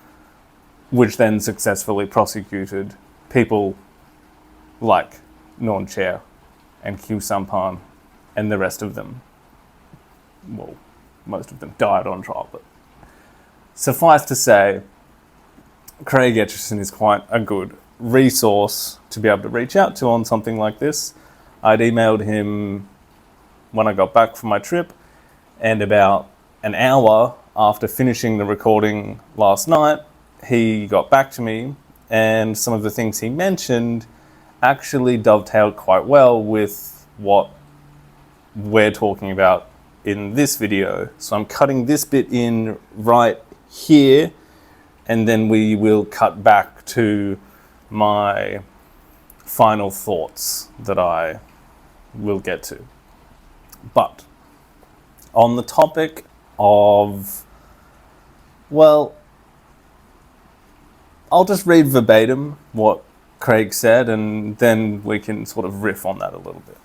which then successfully prosecuted people like Lon Nol and Khieu Samphan and the rest of them. Well, most of them died on trial, but suffice to say, Craig Etchison is quite a good resource to be able to reach out to on something like this. I'd emailed him when I got back from my trip, and about an hour after finishing the recording last night, he got back to me, and some of the things he mentioned actually dovetailed quite well with what we're talking about in this video. So I'm cutting this bit in right here, and then we will cut back to my final thoughts that I will get to. But on the topic of, well, I'll just read verbatim what Craig said, and then we can sort of riff on that a little bit.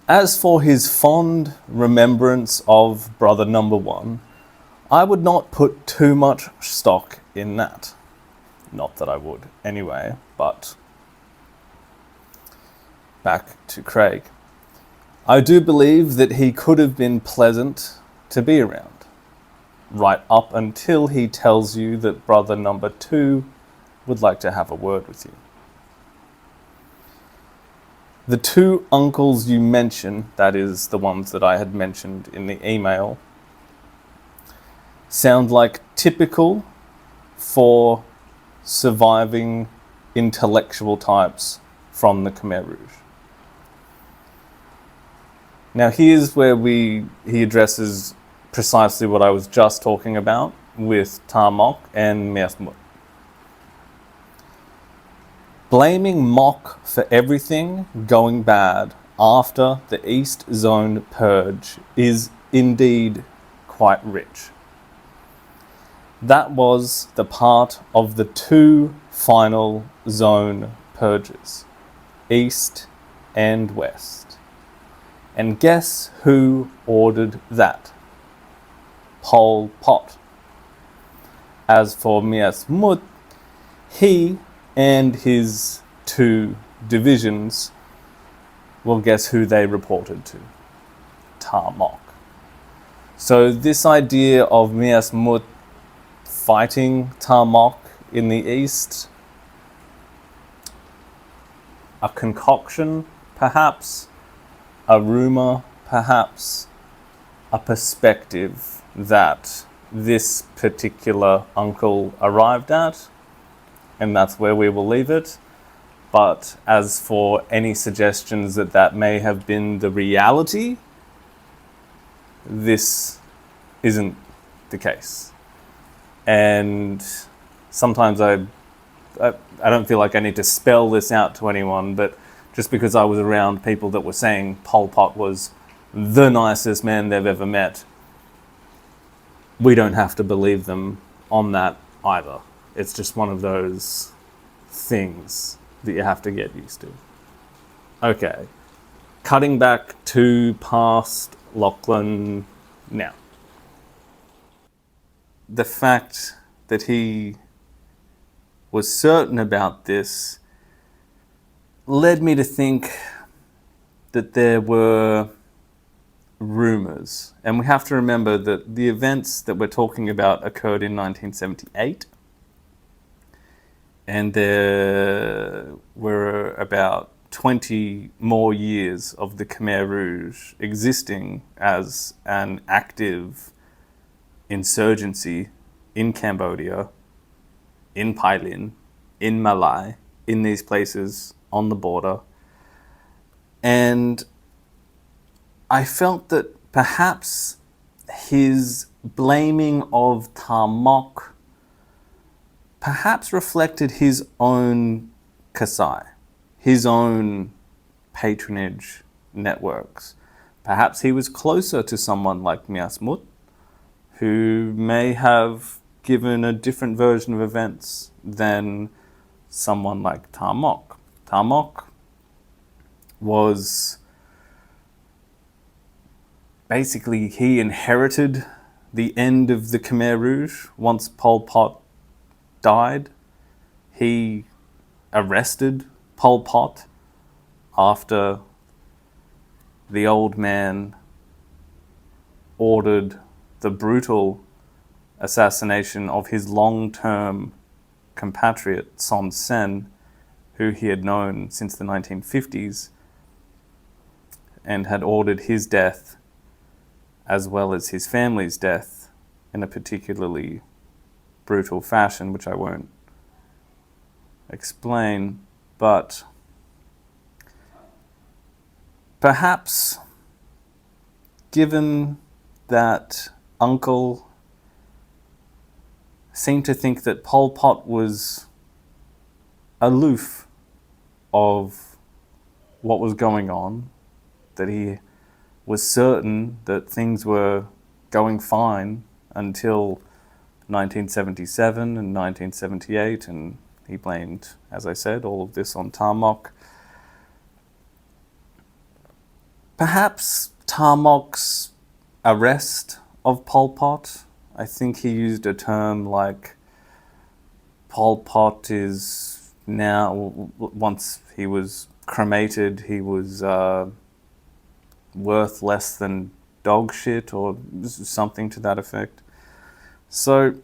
As for his fond remembrance of brother number one, I would not put too much stock in that. Not that I would anyway, but back to Craig. I do believe that he could have been pleasant to be around, right up until he tells you that brother number two would like to have a word with you. The two uncles you mention, that is the ones that I had mentioned in the email, sound like typical for surviving intellectual types from the Khmer Rouge. Now here's where he addresses precisely what I was just talking about with Tarmok and Mias Mut. Blaming Mok for everything going bad after the East Zone Purge is indeed quite rich. That was the part of the two final zone purges, East and West. And guess who ordered that? Pol Pot. As for Mias Mut, he and his two divisions, well, guess who they reported to? Tarmok. So this idea of Mias Mut fighting Tarmok in the east, a concoction perhaps, a rumor perhaps, a perspective that this particular uncle arrived at, and that's where we will leave it. But as for any suggestions that that may have been the reality, this isn't the case. And sometimes I don't feel like I need to spell this out to anyone, but just because I was around people that were saying Pol Pot was the nicest man they've ever met, we don't have to believe them on that either. It's just one of those things that you have to get used to. Okay, cutting back to past Lachlan now. The fact that he was certain about this led me to think that there were rumors. And we have to remember that the events that we're talking about occurred in 1978. And there were about 20 more years of the Khmer Rouge existing as an active insurgency in Cambodia, in Pailin, in Malay, in these places on the border. And I felt that perhaps his blaming of Tamok perhaps reflected his own Kasai, his own patronage networks. Perhaps he was closer to someone like Miasmut, who may have given a different version of events than someone like Tamok. Tamok was basically, he inherited the end of the Khmer Rouge. Once Pol Pot died, he arrested Pol Pot after the old man ordered the brutal assassination of his long-term compatriot Son Sen, who he had known since the 1950s, and had ordered his death as well as his family's death in a particularly brutal fashion, which I won't explain. But perhaps, given that Uncle seemed to think that Pol Pot was aloof of what was going on, that he was certain that things were going fine until 1977 and 1978, and he blamed, as I said, all of this on Tamok. Perhaps Tamok's arrest of Pol Pot, I think he used a term like Pol Pot is now, once he was cremated, he was worth less than dog shit or something to that effect. So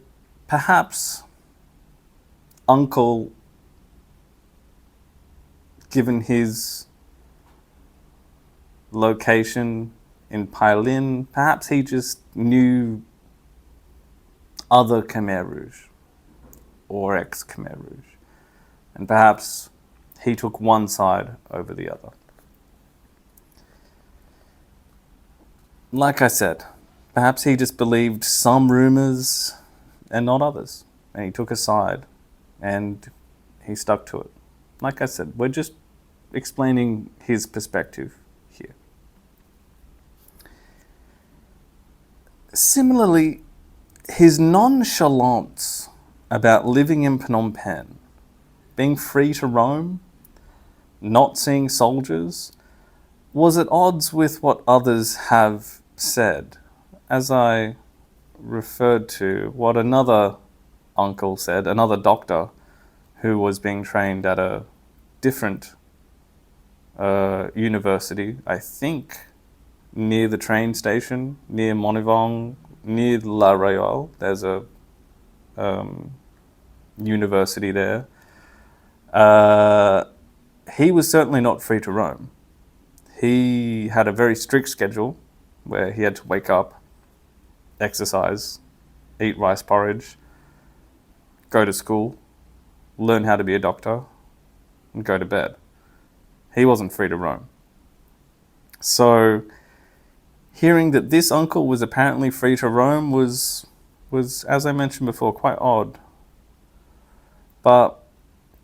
perhaps Uncle, given his location in Pailin, perhaps he just knew other Khmer Rouge or ex-Khmer Rouge, and perhaps he took one side over the other. Like I said, perhaps he just believed some rumors and not others, and he took a side and he stuck to it. Like I said, we're just explaining his perspective here. Similarly, his nonchalance about living in Phnom Penh, being free to roam, not seeing soldiers, was at odds with what others have said. As I referred to what another uncle said, another doctor who was being trained at a different university, I think near the train station, near Monivong, near La Royale. There's a university there. He was certainly not free to roam. He had a very strict schedule where he had to wake up, exercise, eat rice porridge, go to school, learn how to be a doctor, and go to bed. He wasn't free to roam. So hearing that this uncle was apparently free to roam was was, as I mentioned before, quite odd. But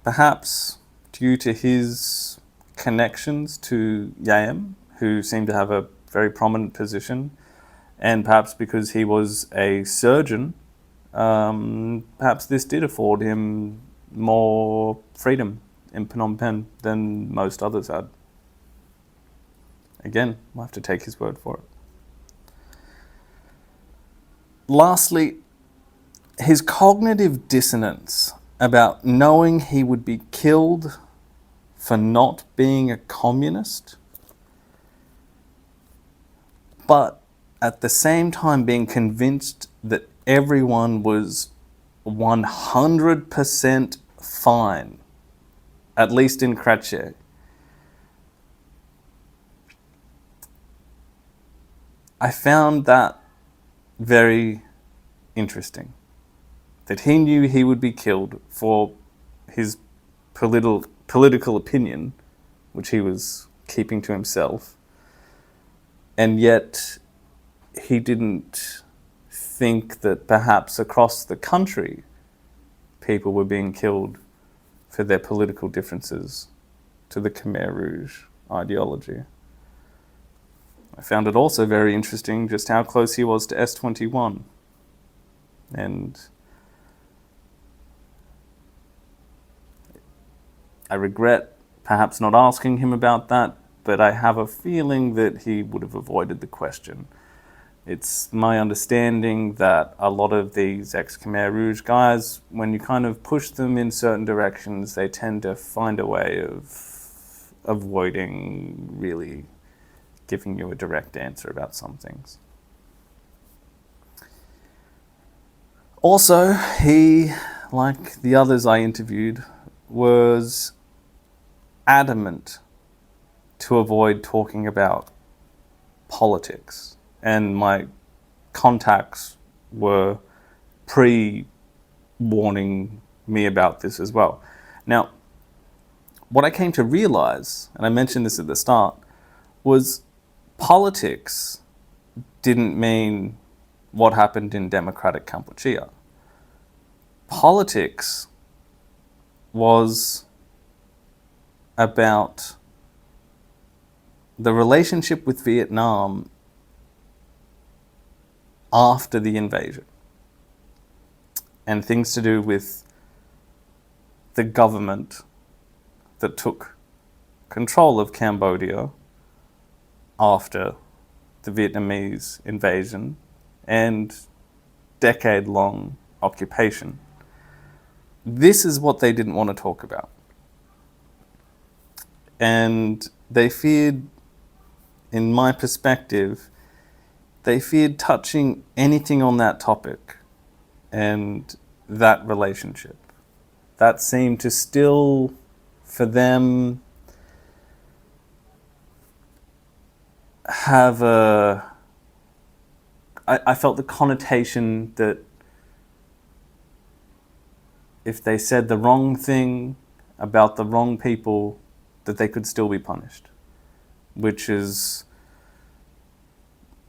perhaps due to his connections to Yam, who seemed to have a very prominent position, and perhaps because he was a surgeon, perhaps this did afford him more freedom in Phnom Penh than most others had. Again, we'll have to take his word for it. Lastly, his cognitive dissonance about knowing he would be killed for not being a communist, but at the same time being convinced that everyone was 100% fine, at least in Kratche. I found that very interesting, that he knew he would be killed for his political opinion, which he was keeping to himself, and yet he didn't think that perhaps across the country people were being killed for their political differences to the Khmer Rouge ideology. I found it also very interesting just how close he was to S21. And I regret perhaps not asking him about that, but I have a feeling that he would have avoided the question. It's my understanding that a lot of these ex-Khmer Rouge guys, when you kind of push them in certain directions, they tend to find a way of avoiding really giving you a direct answer about some things. Also, he, like the others I interviewed, was adamant to avoid talking about politics. And my contacts were pre-warning me about this as well. Now, what I came to realize, and I mentioned this at the start, was politics didn't mean what happened in democratic Cambodia. Politics was about the relationship with Vietnam after the invasion, and things to do with the government that took control of Cambodia after the Vietnamese invasion and decade-long occupation. This is what they didn't want to talk about. And they feared, in my perspective, they feared touching anything on that topic and that relationship. That seemed to still, for them, have I felt the connotation that if they said the wrong thing about the wrong people, that they could still be punished, which is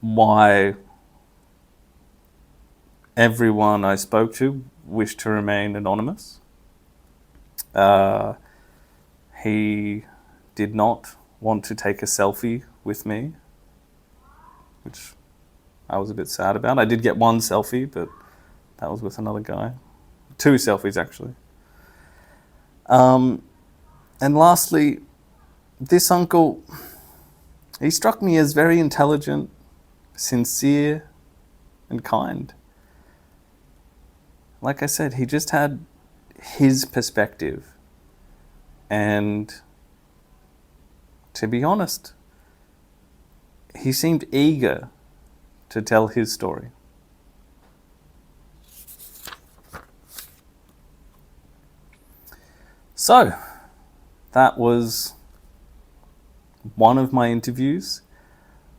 why everyone I spoke to wished to remain anonymous. He did not want to take a selfie with me, which I was a bit sad about. I did get one selfie, but that was with another guy. 2 selfies, actually. And lastly, this uncle, he struck me as very intelligent, sincere, and kind. Like I said, he just had his perspective. And to be honest, he seemed eager to tell his story. So, that was one of my interviews.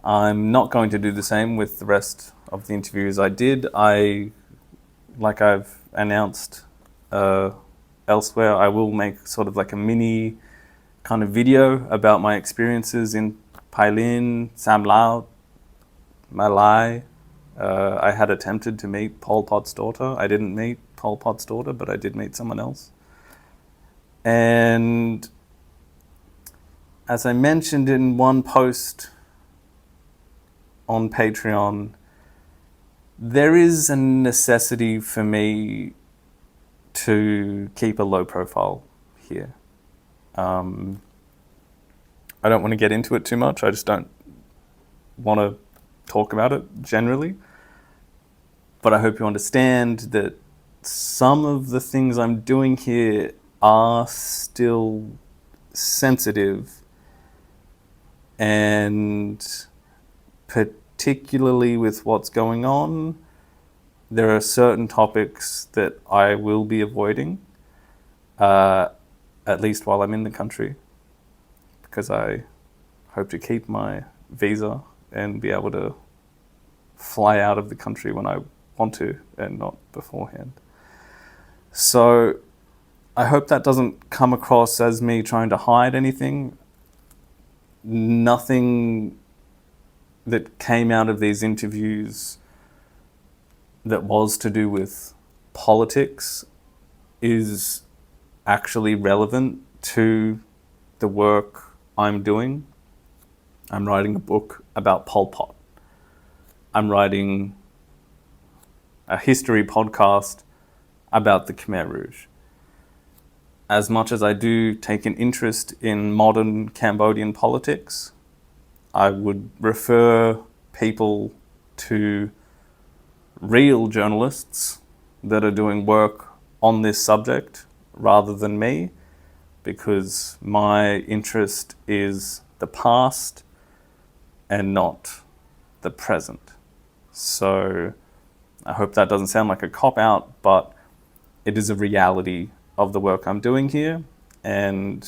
I'm not going to do the same with the rest of the interviews I did. Like I've announced elsewhere, I will make sort of like a mini kind of video about my experiences in Pailin, Sam Lao, Malai, I had attempted to meet Pol Pot's daughter. I didn't meet Pol Pot's daughter, but I did meet someone else. And as I mentioned in one post on Patreon, there is a necessity for me to keep a low profile here. I don't want to get into it too much. I just don't want to talk about it generally. But I hope you understand that some of the things I'm doing here are still sensitive, and particularly with what's going on, there are certain topics that I will be avoiding, at least while I'm in the country, because I hope to keep my visa and be able to fly out of the country when I want to and not beforehand. So I hope that doesn't come across as me trying to hide anything. Nothing that came out of these interviews that was to do with politics is actually relevant to the work I'm doing. I'm writing a book about Pol Pot. I'm writing a history podcast about the Khmer Rouge. As much as I do take an interest in modern Cambodian politics, I would refer people to real journalists that are doing work on this subject rather than me, because my interest is the past and not the present. So I hope that doesn't sound like a cop-out, but it is a reality of the work I'm doing here, and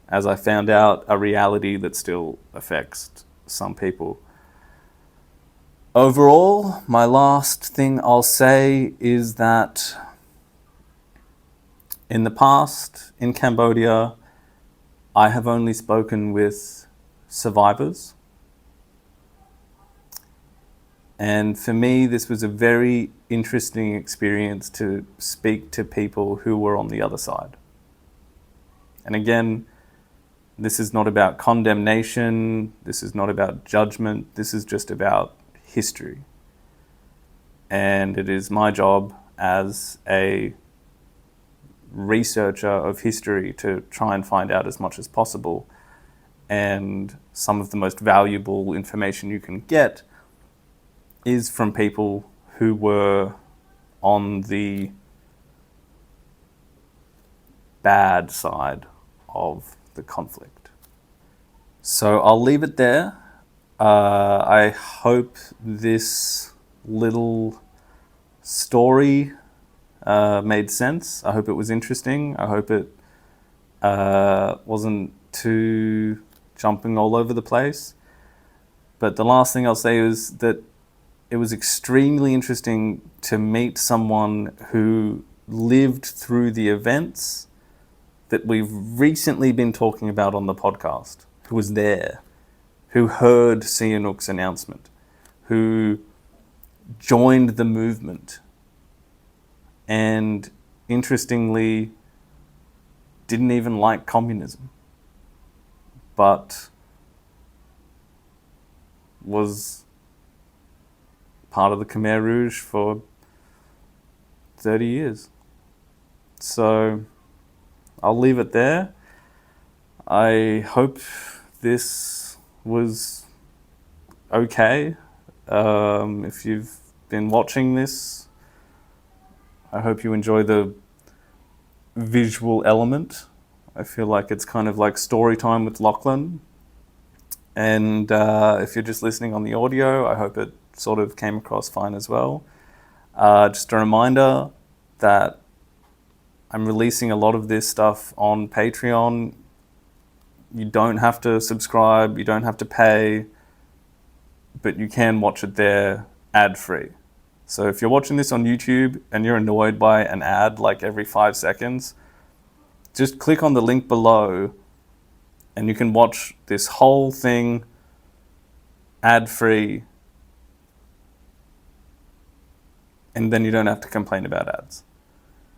as I found out, a reality that still affects some people. Overall, my last thing I'll say is that in the past, in Cambodia, I have only spoken with survivors. And for me, this was a very interesting experience to speak to people who were on the other side. And again, this is not about condemnation, this is not about judgment, this is just about history. And it is my job as a researcher of history to try and find out as much as possible. And some of the most valuable information you can get is from people who were on the bad side of the conflict. So I'll leave it there. I hope this little story made sense. I hope it was interesting. I hope it wasn't too jumping all over the place. But the last thing I'll say is that it was extremely interesting to meet someone who lived through the events that we've recently been talking about on the podcast, who was there, who heard Sihanouk's announcement, who joined the movement, and interestingly didn't even like communism, but was part of the Khmer Rouge for 30 years. So I'll leave it there. I hope this was okay. If you've been watching this, I hope you enjoy the visual element. I feel like it's kind of like story time with Lachlan. And if you're just listening on the audio, I hope it sort of came across fine as well. Just a reminder that I'm releasing a lot of this stuff on Patreon. You don't have to subscribe, you don't have to pay, but you can watch it there ad-free. So if you're watching this on YouTube and you're annoyed by an ad like every 5 seconds, just click on the link below and you can watch this whole thing ad-free and then you don't have to complain about ads.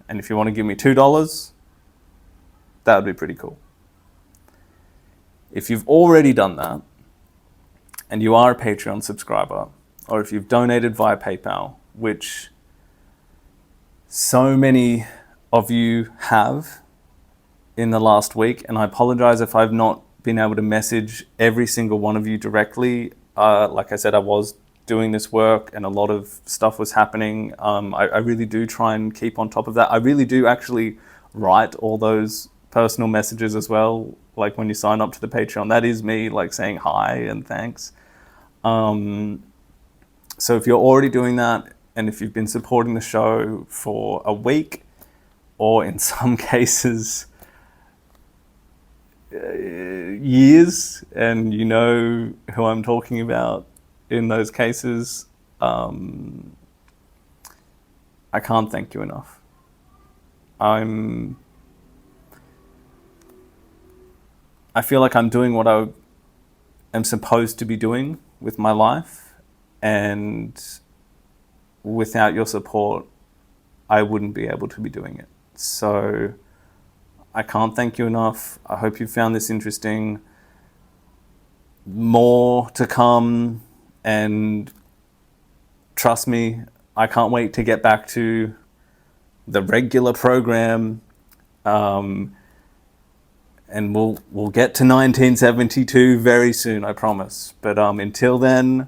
And if you want to give me $2, that would be pretty cool. If you've already done that, and you are a Patreon subscriber, or if you've donated via PayPal, which so many of you have in the last week, and I apologize if I've not been able to message every single one of you directly. Like I said, I was doing this work and a lot of stuff was happening. I really do try and keep on top of that. I really do actually write all those personal messages as well. Like when you sign up to the Patreon, that is me like saying hi and thanks. So if you're already doing that, and if you've been supporting the show for a week, or in some cases, years, and you know who I'm talking about in those cases, I can't thank you enough. I feel like I'm doing what I am supposed to be doing with my life, and without your support, I wouldn't be able to be doing it. So I can't thank you enough. I hope you found this interesting. More to come, and trust me, I can't wait to get back to the regular program. And we'll get to 1972 very soon, I promise. But until then,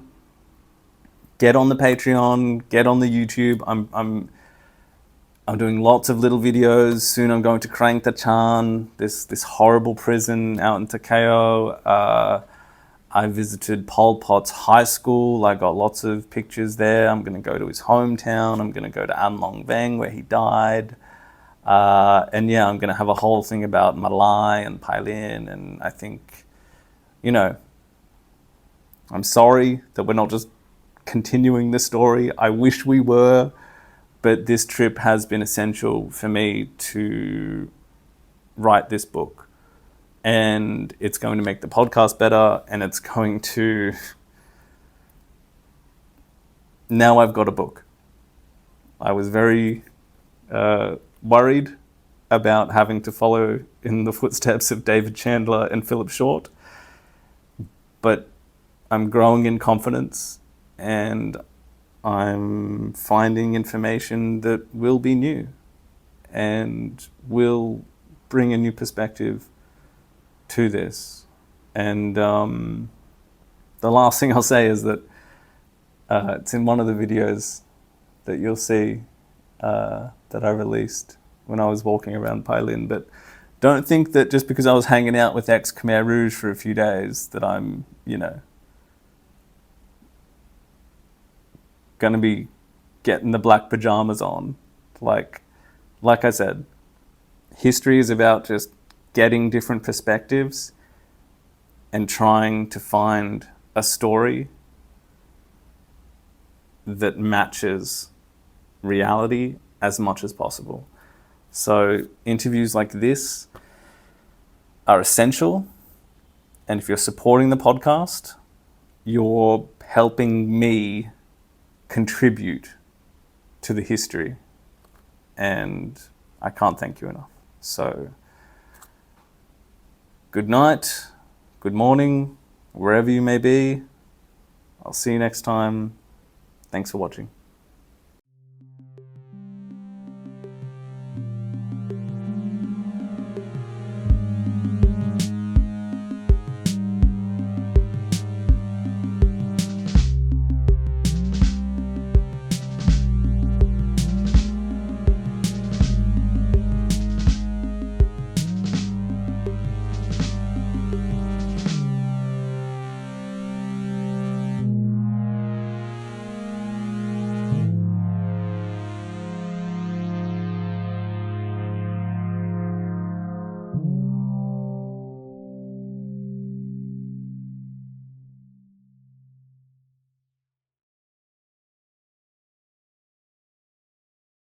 get on the Patreon, get on the YouTube. I'm doing lots of little videos. Soon I'm going to Krang Tachan, this horrible prison out in Takeo. I visited Pol Pot's high school. I got lots of pictures there. I'm going to go to his hometown. I'm going to go to An Long Veng where he died. And yeah, I'm going to have a whole thing about Malai and Pailin. And I think, I'm sorry that we're not just continuing the story. I wish we were, but this trip has been essential for me to write this book. And it's going to make the podcast better, and it's going to... Now I've got a book. I was very worried about having to follow in the footsteps of David Chandler and Philip Short, but I'm growing in confidence, and I'm finding information that will be new and will bring a new perspective to this. And the last thing I'll say is that it's in one of the videos that you'll see that I released when I was walking around Pailin. But don't think that just because I was hanging out with Ex-Khmer Rouge for a few days that I'm, going to be getting the black pajamas on. Like I said, history is about just getting different perspectives and trying to find a story that matches reality as much as possible. So interviews like this are essential. And if you're supporting the podcast, you're helping me contribute to the history. And I can't thank you enough. So good night, good morning, wherever you may be. I'll see you next time. Thanks for watching.